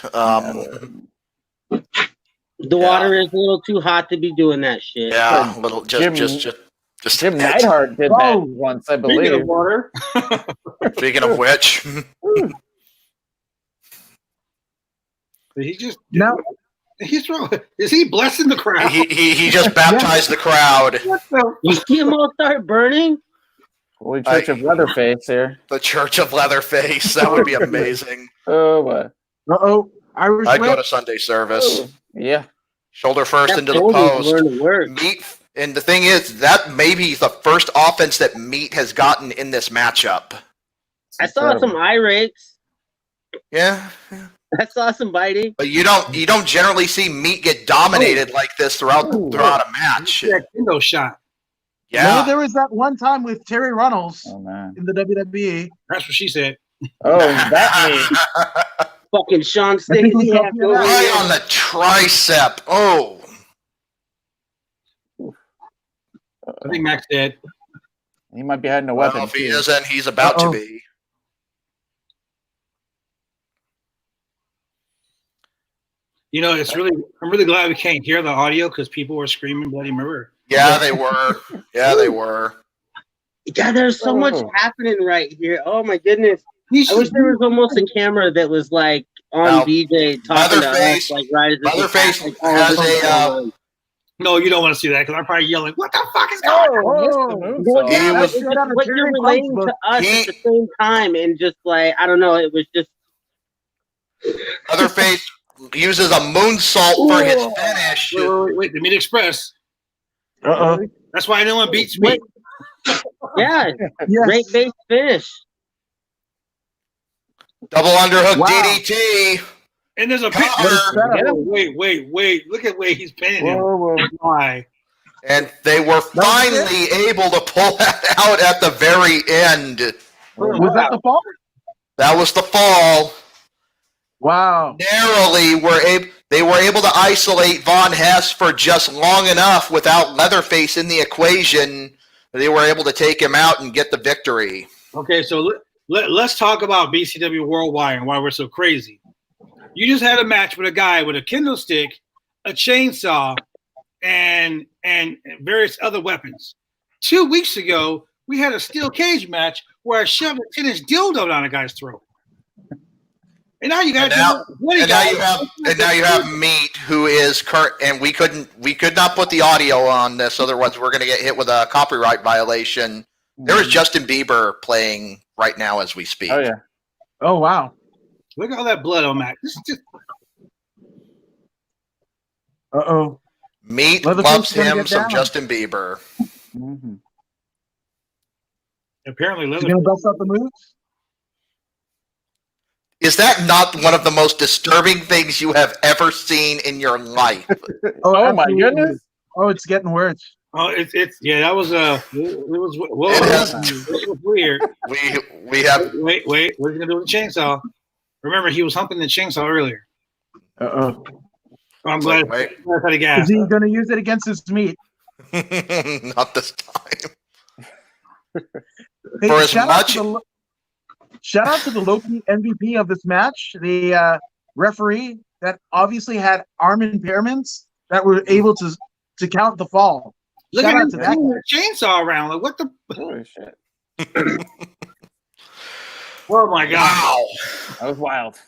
The water is a little too hot to be doing that shit. Yeah, a little. Jim Jim Neidhart did that once, I Speaking believe. of water, Speaking of which, he just now is he blessing the crowd? he just baptized the crowd. What the You see them all start burning? Holy Church of Leatherface here. The Church of Leatherface. That would be amazing. Oh, what? Irish I'd go whip. to Sunday service. Oh, yeah. Shoulder first That into the pole needs to post. learn to work. Meat, and the thing is, that may be the first offense that Meat has gotten in this matchup. I saw some eye rakes. Yeah, I saw some biting. but you don't generally see Meat get dominated like this throughout a match. that kendo shot? No, Yeah, there was that one time with Terry Runnels Oh, man. in the WWE. That's what she said. Oh, that means. Fucking Sean Stacey half over right here. on the tricep. Oh, I think Mac's dead. He might be hiding a well, weapon. if he too. isn't, he's about to be. You know, I'm really glad we can't hear the audio because people were screaming bloody murder. Yeah, they were. Yeah, they were. God, there's so much happening right here. Oh my goodness. I wish there was almost a camera that was like on Now, BJ talking to Leatherface- us, like right as this Leatherface is happening. has this is a, going on. No, you don't want to see that because I'm probably yelling, "What the fuck is going on?" Oh, Well, He yeah, was- it's just what you're relating to us He- at the same time, and just like I don't know, it was just Leatherface uses a moonsault for his finish. Wait, the Meat Express. Uh-oh. That's why no one beats me. yeah, Yes. great base finish. Double underhook Wow. DDT. And there's a pin. Cover. Wait. Look at where he's pinning him. Whoa. Why? And they were finally able to pull that out at the very end. Was that the fall? That was the fall. Wow. Narrowly they were able to isolate Von Hess for just long enough without Leatherface in the equation. They were able to take him out and get the victory. Okay, so let's talk about BCW Worldwide and why we're so crazy. You just had a match with a guy with a kendo stick, a chainsaw, and various other weapons. 2 weeks ago, we had a steel cage match where I shoved a 10-inch dildo down a guy's throat. And now you got now you have Meat, who is current, and we could not put the audio on this, otherwise we're going to get hit with a copyright violation. There is Justin Bieber playing right now as we speak. Oh, yeah. Oh, wow. Look at all that blood on Mac. This is just Uh-oh. Meat Leatherface loves is gonna him get some down. Justin Bieber. Mhm. apparently Is he going to bust out the moves? Is that not one of the most disturbing things you have ever seen in your life? Oh, my absolutely. goodness. Oh, it's getting worse. Oh, it's yeah. That was it was whoa, It it was weird. We have Wait. What are you gonna do with the chainsaw? Remember, he was humping the chainsaw earlier. Uh-oh. Oh, I'm glad wait. I had a gas. Is he going to use it against his meat? not this time. Hey, For as shout much- out to the low-key MVP of this match, the referee that obviously had arm impairments that were able to count the fall. Look Shout at out him to that swinging guy. the chainsaw around. Like what the? Holy shit. Oh my god! Wow. That was wild.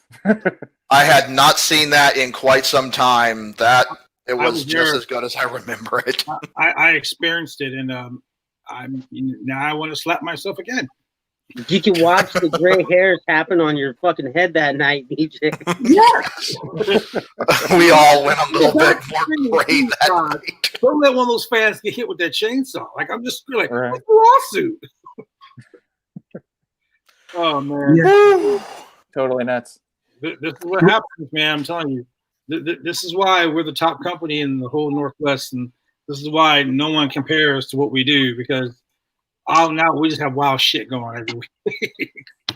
I had not seen that in quite some time. That it was just there. as good as I remember it. I experienced it, and now I want to slap myself again. You can watch the gray hairs happen on your fucking head that night, DJ. We all went a little bit more gray that night. Don't let one of those fans get hit with that chainsaw. Like I'm just like, Right. what's the lawsuit? Oh man, Yeah. Totally nuts. This is what happens, man. I'm telling you. This is why we're the top company in the whole Northwest, and this is why no one compares to what we do, because now we just have wild shit going every week.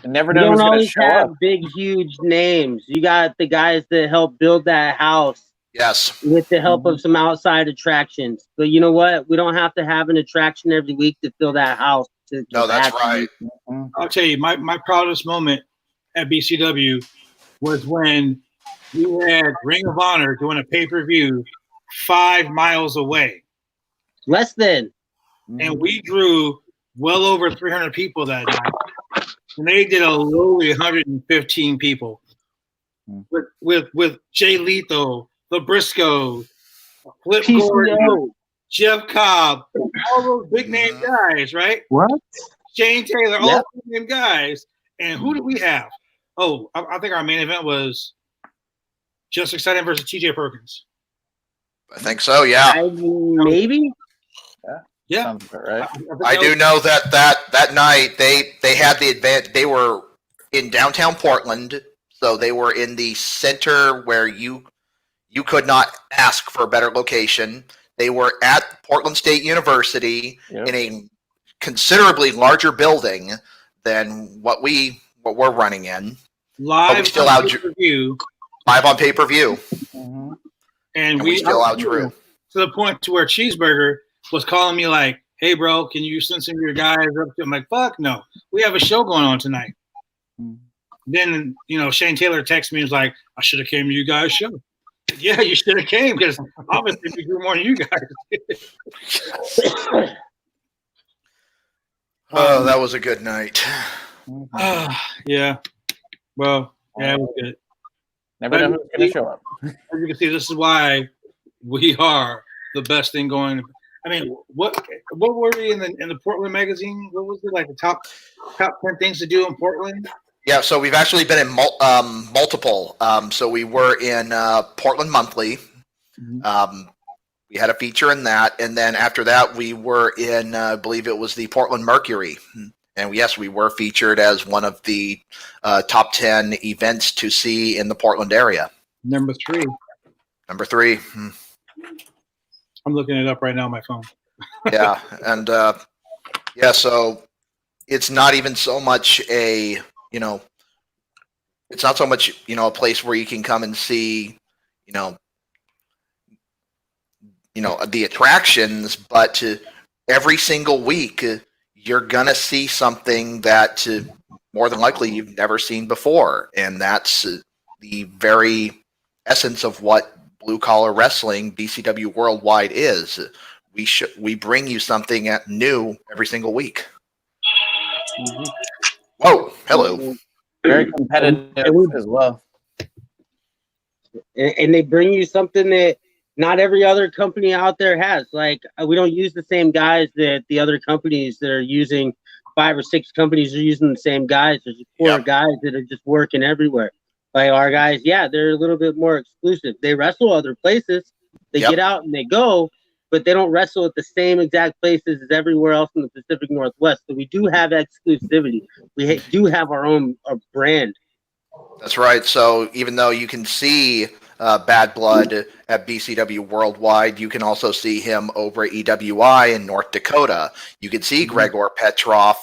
You never You know who's don't going to always show have up. big, huge names. You got the guys that help build that house Yes. with the help of some outside attractions. But you know what? We don't have to have an attraction every week to fill that house. No, that's right. I'll tell you, my proudest moment at BCW was when we had Ring of Honor doing a pay-per-view 5 miles away. Less than. And we drew well over 300 people that night. And they did a lowly 115 people. With Jay Lethal, the Briscoes, Flip Gordon, Jeff Cobb, all those big name guys, right? What? Shane Taylor, all big name guys. And who did we have? Oh, I think our main event was Just Excited versus TJ Perkins. I think so, yeah. Maybe? Yeah. Sounds about right. I do know that night they had the advantage. They were in downtown Portland, so they were in the center where you could not ask for a better location. They were at Portland State University in a considerably larger building than what we're running in. Live on pay-per-view. Live on pay-per-view. Mm-hmm. And we still outdrew. To the point to where Cheeseburger was calling me like, hey, bro, can you send some of your guys up? I'm like, fuck no. We have a show going on tonight. Then, Shane Taylor texted me and was like, I should have came to you guys' show. Yeah, you should have came because obviously we grew more than you guys. Oh, that was a good night. Yeah. Well, yeah, it was good. Never know who's going to show up. As you can see, this is why we are the best thing going. I mean, what were we in the Portland magazine? What was it, like the top 10 things to do in Portland? Yeah, so we've actually been in multiple. So we were in Portland Monthly. We had a feature in that, and then after that, we were in, I believe it was the Portland Mercury, and yes, we were featured as one of the top 10 events to see in the Portland area. Number 3. I'm looking it up right now on my phone. Yeah, and so it's not even so much it's not so much a place where you can come and see the attractions, but every single week you're gonna see something that more than likely you've never seen before, and that's the very essence of what blue collar wrestling BCW Worldwide is. We bring you something new every single week. Whoa, hello. Very competitive as well. And they bring you something that not every other company out there has. Like, we don't use the same guys that the other companies that are using. 5 or 6 companies are using the same guys. There's 4 guys that are just working everywhere. Like our guys, they're a little bit more exclusive. They wrestle other places. They get out and they go, but they don't wrestle at the same exact places as everywhere else in the Pacific Northwest. So we do have exclusivity. We do have our own brand. That's right. So even though you can see Bad Blood at BCW Worldwide, you can also see him over at EWI in North Dakota. You can see Gregor Petrov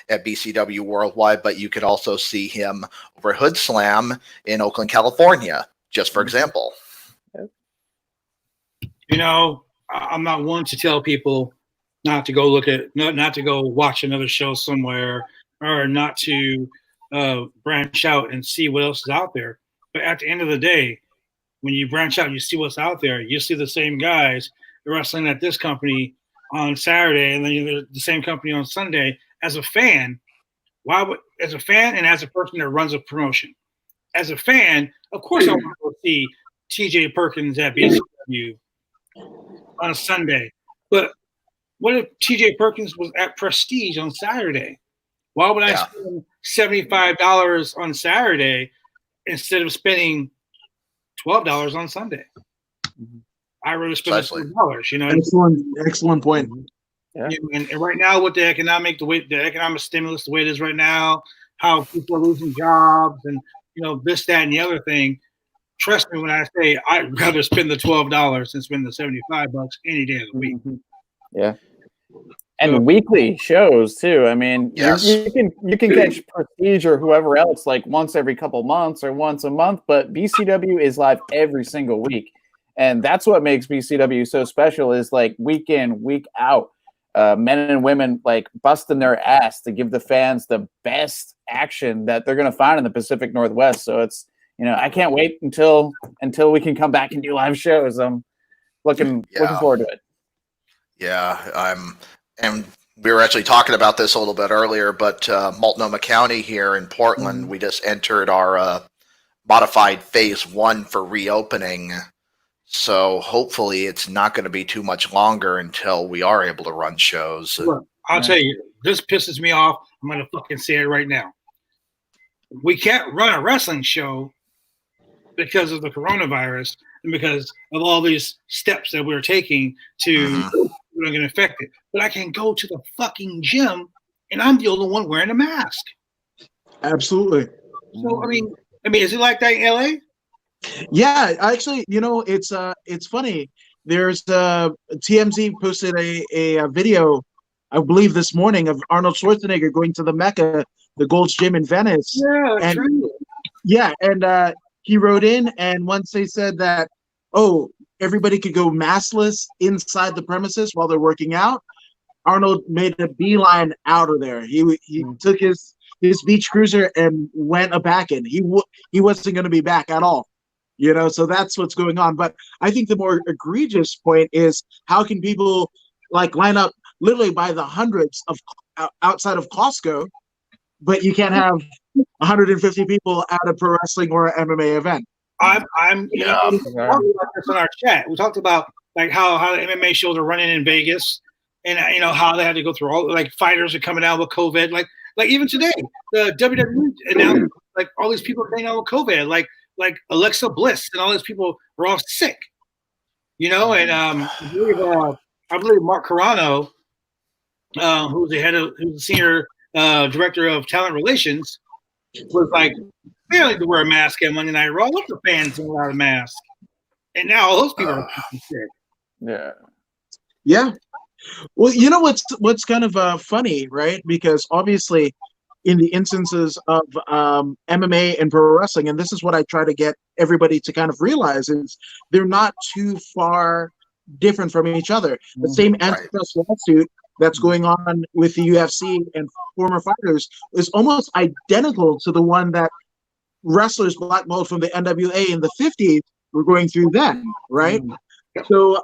at BCW Worldwide, but you could also see him over Hood Slam in Oakland, California, just for example. I'm not one to tell people not to go not to go watch another show somewhere, or not to branch out and see what else is out there. But at the end of the day, when you branch out and you see what's out there, you see the same guys wrestling at this company on Saturday, and then the same company on Sunday. As a fan, as a fan and as a person that runs a promotion, as a fan, of course I want to go see TJ Perkins at BCW on a Sunday. But what if TJ Perkins was at Prestige on Saturday? Why would I spend $75 on Saturday instead of spending $12 on Sunday? I rather spend $12, you know. Excellent point. Yeah. And right now, with the economic stimulus, the way it is right now, how people are losing jobs, and you know this, that, and the other thing. Trust me when I say I'd rather spend the $12 than spend the $75 any day of the week. Yeah. And weekly shows too. I mean, you can catch Prestige or whoever else like once every couple months or once a month, but BCW is live every single week, and that's what makes BCW so special. Is like week in, week out, men and women like busting their ass to give the fans the best action that they're going to find in the Pacific Northwest. So it's I can't wait until we can come back and do live shows. I'm looking forward to it. Yeah, and we were actually talking about this a little bit earlier, but Multnomah County here in Portland, we just entered our modified phase 1 for reopening. So hopefully it's not going to be too much longer until we are able to run shows. Look, I'll tell you, this pisses me off. I'm going to fucking say it right now. We can't run a wrestling show because of the coronavirus and because of all these steps that we're taking to get affected. But I can go to the fucking gym and I'm the only one wearing a mask. Absolutely. So I mean, is it like that in LA? Yeah, actually, it's funny. There's TMZ posted a video, I believe this morning, of Arnold Schwarzenegger going to the Mecca, the Gold's Gym in Venice. Yeah, that's right. Yeah, and he wrote in, and once they said that, everybody could go maskless inside the premises while they're working out, Arnold made a beeline out of there. He took his beach cruiser and went a back in. He wasn't going to be back at all. So that's what's going on. But I think the more egregious point is, how can people like line up literally by the hundreds of outside of Costco, but you can't have 150 people at a pro wrestling or an MMA event? We talked about this in our chat. We talked about like how the MMA shows are running in Vegas, and how they had to go through all like fighters are coming out with COVID. Like even today, the WWE announced like all these people coming out with COVID. Like Alexa Bliss and all these people were all sick, and I believe Mark Carano, who's the senior director of talent relations, was like barely to wear a mask at Monday Night Raw. Look, the fans without a mask, and now all those people are sick. Yeah. Well, what's kind of funny, right? Because obviously, in the instances of MMA and pro wrestling, and this is what I try to get everybody to kind of realize, is they're not too far different from each other. The same antitrust lawsuit that's going on with the UFC and former fighters is almost identical to the one that wrestlers blackballed from the NWA in the 50s were going through then, right? So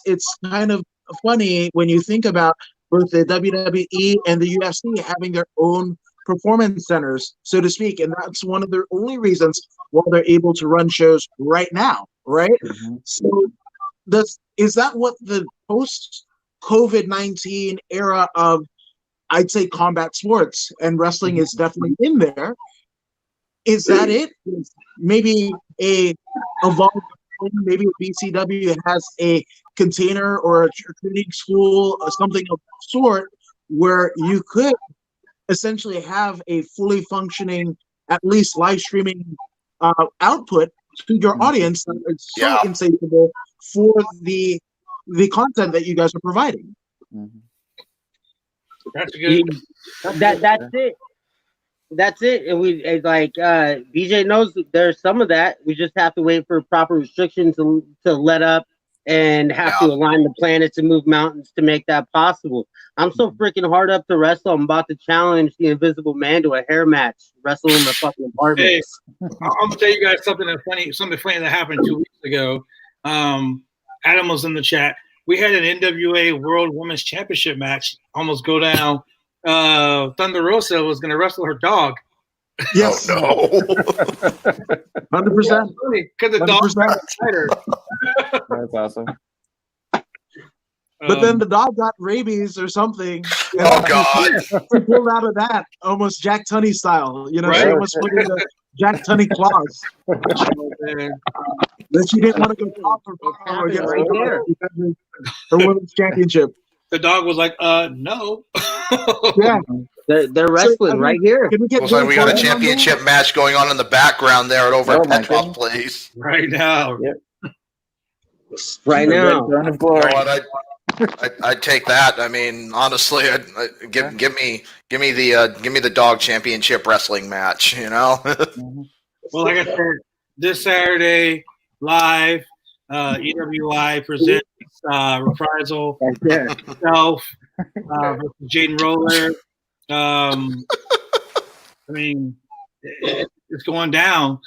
it's kind of funny when you think about both the WWE and the UFC having their own performance centers, so to speak, and that's one of their only reasons why they're able to run shows right now, right? So is that what the post-COVID-19 era of, I'd say, combat sports, and wrestling is definitely in there? Is that it? Maybe a evolved, maybe a BCW has a container or a training school or something of sort where you could essentially have a fully functioning, at least live streaming output to your audience that is so insatiable for the content that you guys are providing. That's good. That's it. And we like BJ knows that there's some of that. We just have to wait for proper restrictions to let up and have to align the planets and move mountains to make that possible. I'm so freaking hard up to wrestle. I'm about to challenge the Invisible Man to a hair match, wrestle in the fucking apartment. Hey, I'm gonna tell you guys something funny that happened 2 weeks ago. Adam was in the chat. We had an NWA World Women's Championship match almost go down. Thunder Rosa was going to wrestle her dog, Yes, Oh 100%. Because the dog 100%. got tighter. That's awesome. But then the dog got rabies or something. no! Oh God! She pulled out of that almost Jack Tunney style. You know, she Right. almost put in the Jack Tunney claws. Then she didn't want to go top for power against right there. her women's championship. The dog was like, no. Yeah, They're wrestling right here. Can we get Looks like we got a Joe Coyne on championship match going on in the background there over Oh, at my Petroff goodness. Place. Right now. Yep. Right now. Throne of You glory. know what? I'd take that. I mean, honestly, give me the dog championship wrestling match. You know. Well, like I said, this Saturday, live, EWI presents Reprisal Right there. itself versus Jaden Roller. I mean, it's going down.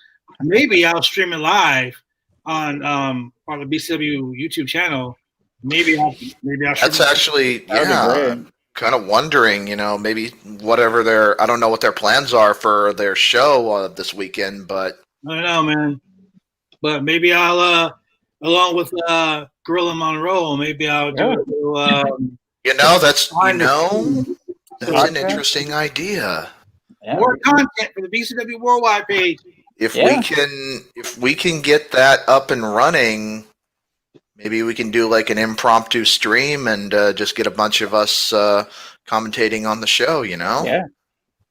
Maybe I'll stream it live on the BCW YouTube channel. Maybe I'll That's actually, That would be yeah, great. kind of wondering, you know, maybe whatever I don't know what their plans are for their show this weekend, but I don't know, man. But maybe I'll, along with Gorilla Monroe, maybe I'll do it. you know, that's Behind the an Podcast? interesting idea. Yeah. More content for the BCW Worldwide page. If Yeah. we can get that up and running, maybe we can do like an impromptu stream and just get a bunch of us commentating on the show, you know? Yeah.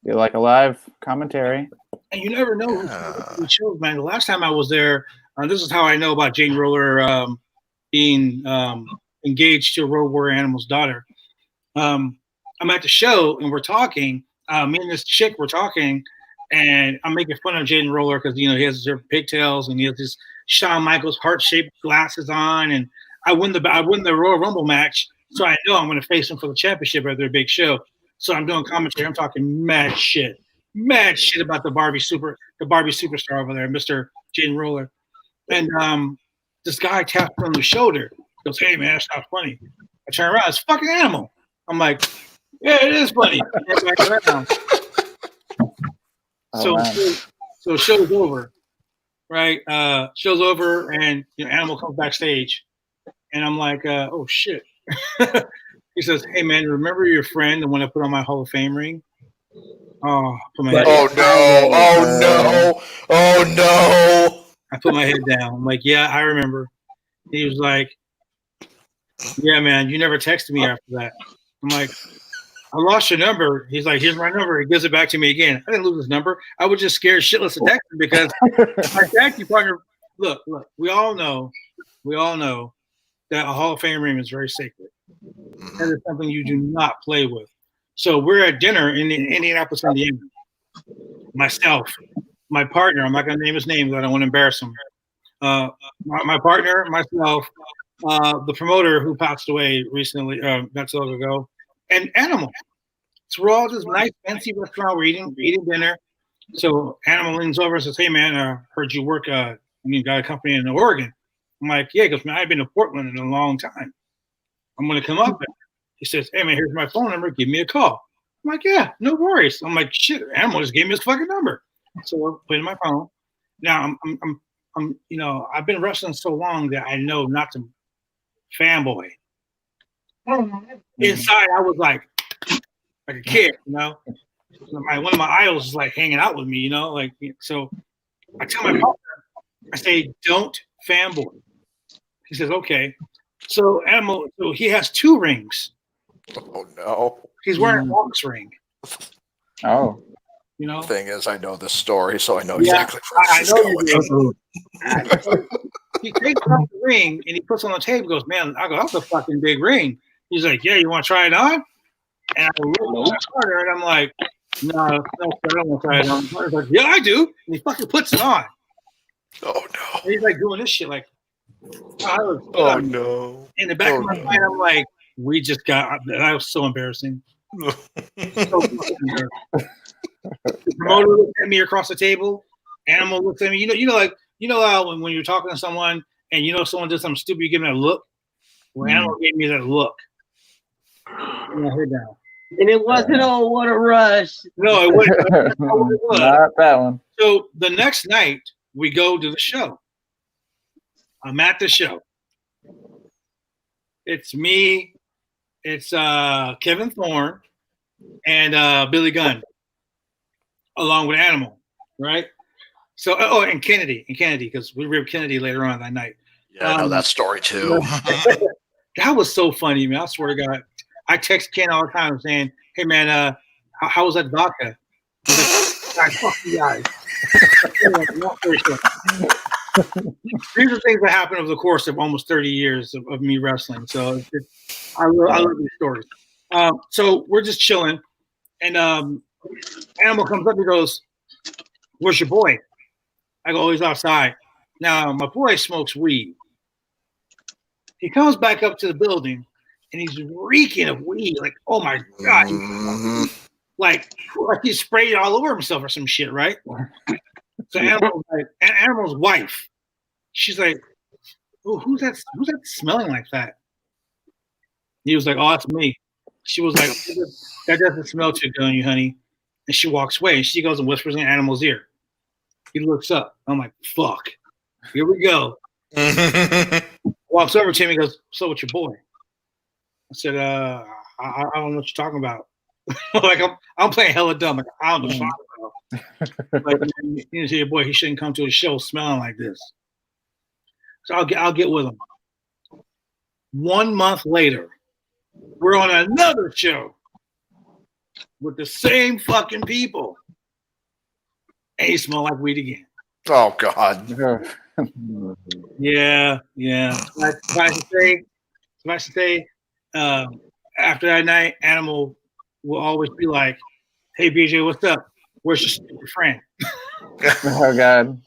Do like a live commentary. And you never know Yeah. who shows, man. The last time I was there, this is how I know about Jane Roller being engaged to a Road Warrior Animal's daughter. I'm at the show and we're talking. Me and this chick were talking, and I'm making fun of Jaden Roller because he has his pigtails and he has this Shawn Michaels heart-shaped glasses on, and I win the Royal Rumble match, so I know I'm going to face him for the championship at their big show. So I'm doing commentary. I'm talking mad shit about the Barbie superstar over there, Mr. Jaden Roller, and this guy taps me on the shoulder. He goes, "Hey man, that's not funny." I turn around, it's fucking Animal. I'm like, "Yeah, it is funny." Back around. Oh, wow. So show's over, right? Show's over, and Animal comes backstage, and I'm like, "Oh shit!" He says, "Hey man, remember your friend, the one I put on my Hall of Fame ring?" Oh, I put my head Oh no! Oh no! Oh no! I put my head down. I'm like, "Yeah, I remember." He was like, "Yeah, man, you never texted me after that." I'm like, "I lost your number." He's like, "Here's my number." He gives it back to me again. I didn't lose his number. I was just scared shitless to text him because my tag team partner. Look. We all know that a Hall of Fame ring is very sacred. That is something you do not play with. So we're at dinner in Indianapolis, Indiana. Myself, my partner. I'm not going to name his name because I don't want to embarrass him. My partner, myself, the promoter who passed away recently, not so long ago, and Animal. So we're all this nice, fancy restaurant. We're eating dinner. So Animal leans over and says, "Hey, man, I heard you work. You got a company in Oregon." I'm like, "Yeah," because I've been to Portland in a long time. I'm going to come up there. He says, "Hey, man, here's my phone number. Give me a call." I'm like, "Yeah, no worries." I'm like, "Shit, Animal just gave me his fucking number." So I put in my phone. Now I'm I've been wrestling so long that I know not to fanboy. Inside, I was like a kid, one of my idols is like hanging out with me, so I tell my partner, I say, "Don't fanboy." He says, "Okay." So Animal, so he has 2 rings. Oh no! He's wearing Hawk's ring. Oh. The thing is, I know this story, so I know Yeah, exactly where I this know is you going. do. He takes off the ring and he puts it on the table. Goes, "Man," I go, "That's a fucking big ring." He's like, "Yeah, you want to try it on?" And I look at my partner and I'm like, No, I don't want to try it on. He's like, "Yeah, I do." And he fucking puts it on. Oh no! And he's like doing this shit like, Oh no! In the back of my mind, I'm like, we just got. That was so embarrassing. So fucking embarrassing. The promoter looked at me across the table. Animal looked at me. You know how when you're talking to someone and someone does something stupid, you give them that look. Well, Animal gave me that look. Put my head down. And it wasn't, oh, what a rush. No, it wasn't. Not that one. So the next night, we go to the show. I'm at the show. It's me, it's Kevin Thorne, and Billy Gunn, along with Animal, right? So, and Kennedy, because we were with Kennedy later on that night. Yeah, I know that story too. That was so funny, man. I swear to God. I text Ken all the time saying, hey, man, how was that vodka? He's like, fuck you guys. These are things that happen over the course of almost 30 years of me wrestling. So I love these stories. So we're just chilling, and Animal comes up and goes, where's your boy? I go, oh, he's outside. Now, my boy smokes weed. He comes back up to the building, and he's reeking of weed. Like, oh, my God. Mm-hmm. Like he sprayed all over himself or some shit, right? So Animal's wife, she's like, oh, who's that smelling like that? He was like, oh, it's me. She was like, that doesn't smell too good on you, honey. And she walks away, and she goes and whispers in Animal's ear. He looks up. I'm like, fuck. Here we go. Walks over to me and goes, so what's your boy? I said, I don't know what you're talking about. Like I'm playing hella dumb. Like, I don't know what you're talking about. Like, you know, your boy, he shouldn't come to a show smelling like this. So I'll get with him. 1 month later, we're on another show with the same fucking people. And he smelled like weed again. Oh God. Yeah. Suffice to say, after that night, Animal will always be like, hey, BJ, what's up? Where's your stupid friend? Oh God.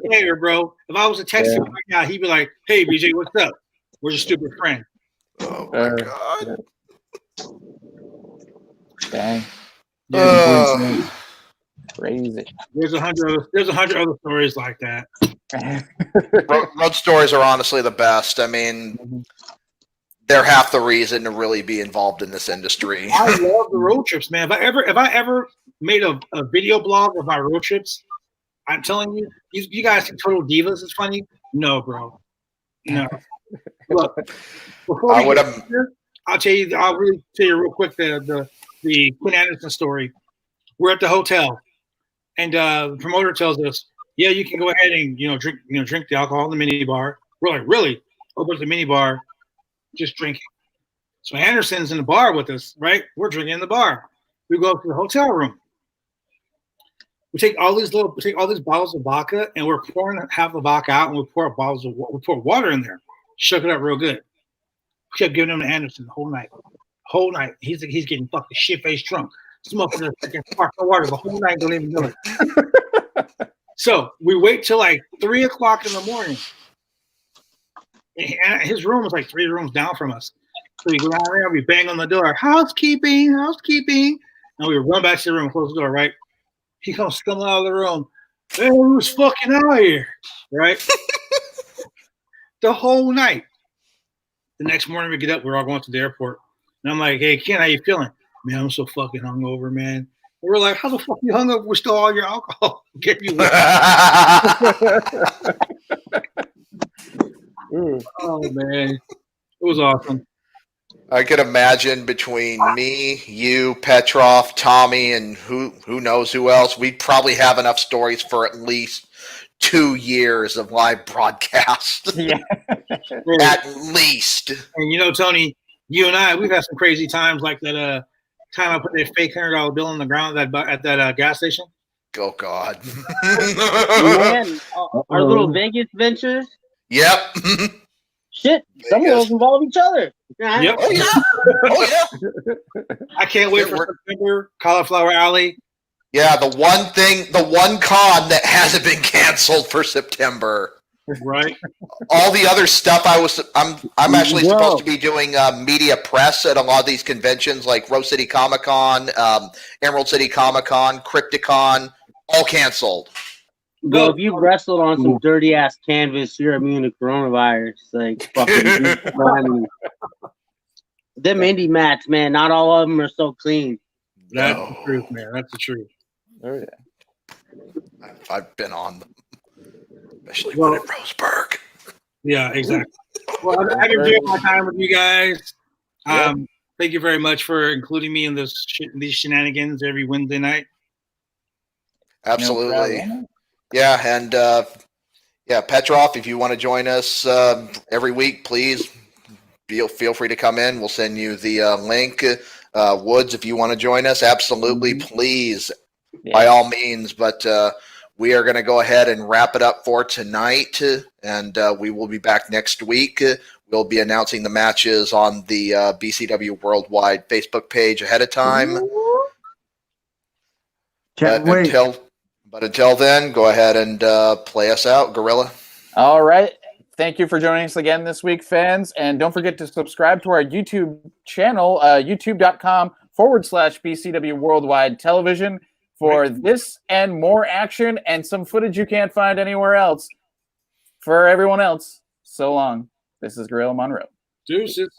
Later, bro. If I was to text him right now, he'd be like, hey, BJ, what's up? Where's your stupid friend? Oh my God. Dang. Crazy. There's 100 other stories like that. Road stories are honestly the best. I mean, they're half the reason to really be involved in this industry. I love the road trips, man. If I ever made a video blog of my road trips, I'm telling you, you guys think Total Divas is funny? No, bro. No. Look, before we get here, I'll really tell you real quick the Quinn Anderson story. We're at the hotel, and the promoter tells us, yeah, you can go ahead and drink the alcohol in the mini bar. We're like, really? Oh, but the mini bar, just drinking. So Anderson's in the bar with us, right? We're drinking in the bar. We go up to the hotel room. We take all these bottles of vodka, and we're pouring half the vodka out, and we pour water in there, shook it up real good. We kept giving him to Anderson the whole night. He's getting fucking shit-faced drunk, smoking the fucking sparkling water the whole night, don't even know it. So we wait till like 3 o'clock in the morning. And his room was like 3 rooms down from us. So we go down there, we bang on the door, housekeeping. And we run back to the room, close the door, right? He comes stumbling out of the room. Hey, who's fucking out here? Right? The whole night. The next morning we get up, we're all going to the airport. And I'm like, hey, Ken, how you feeling? Man, I'm so fucking hungover, man. And we're like, how the fuck you hungover? We stole all your alcohol. Get you Oh, man. It was awesome. I could imagine between me, you, Petrov, Tommy, and who knows who else, we'd probably have enough stories for at least 2 years of live broadcast. Yeah. At least. And Tony, you and I, we've had some crazy times like that time I put a fake $100 bill on the ground at that gas station. Oh, God. Man, our little Vegas ventures. Yep. Shit, some of those involve each other. Yep. Oh, yeah. I can't wait for September, Cauliflower Alley. Yeah, the one con that hasn't been canceled for September. Right. All the other stuff I'm actually supposed to be doing media press at a lot of these conventions like Rose City Comic Con, Emerald City Comic Con, Crypticon, all canceled. Bro, if you wrestled on some dirty ass canvas, you're immune to coronavirus. Like fucking. Them indie mats, man, not all of them are so clean. That's the truth, man. That's the truth. Oh, yeah. I've been on them, especially Well- one in Roseburg. Yeah, exactly. Well, I've enjoyed my time with you guys. Thank you very much for including me in these shenanigans every Wednesday night. Absolutely. No problem. Yeah, and Petrov, if you want to join us every week, please feel free to come in. We'll send you the link. Woods, if you want to join us, absolutely, please, by all means. But we are going to go ahead and wrap it up for tonight, and we will be back next week. We'll be announcing the matches on the BCW Worldwide Facebook page ahead of time. Can't wait. Until then, go ahead and play us out, Gorilla. All right. Thank you for joining us again this week, fans. And don't forget to subscribe to our YouTube channel, youtube.com/BCW Worldwide Television, for this and more action and some footage you can't find anywhere else. For everyone else, so long. This is Gorilla Monroe. Deuces.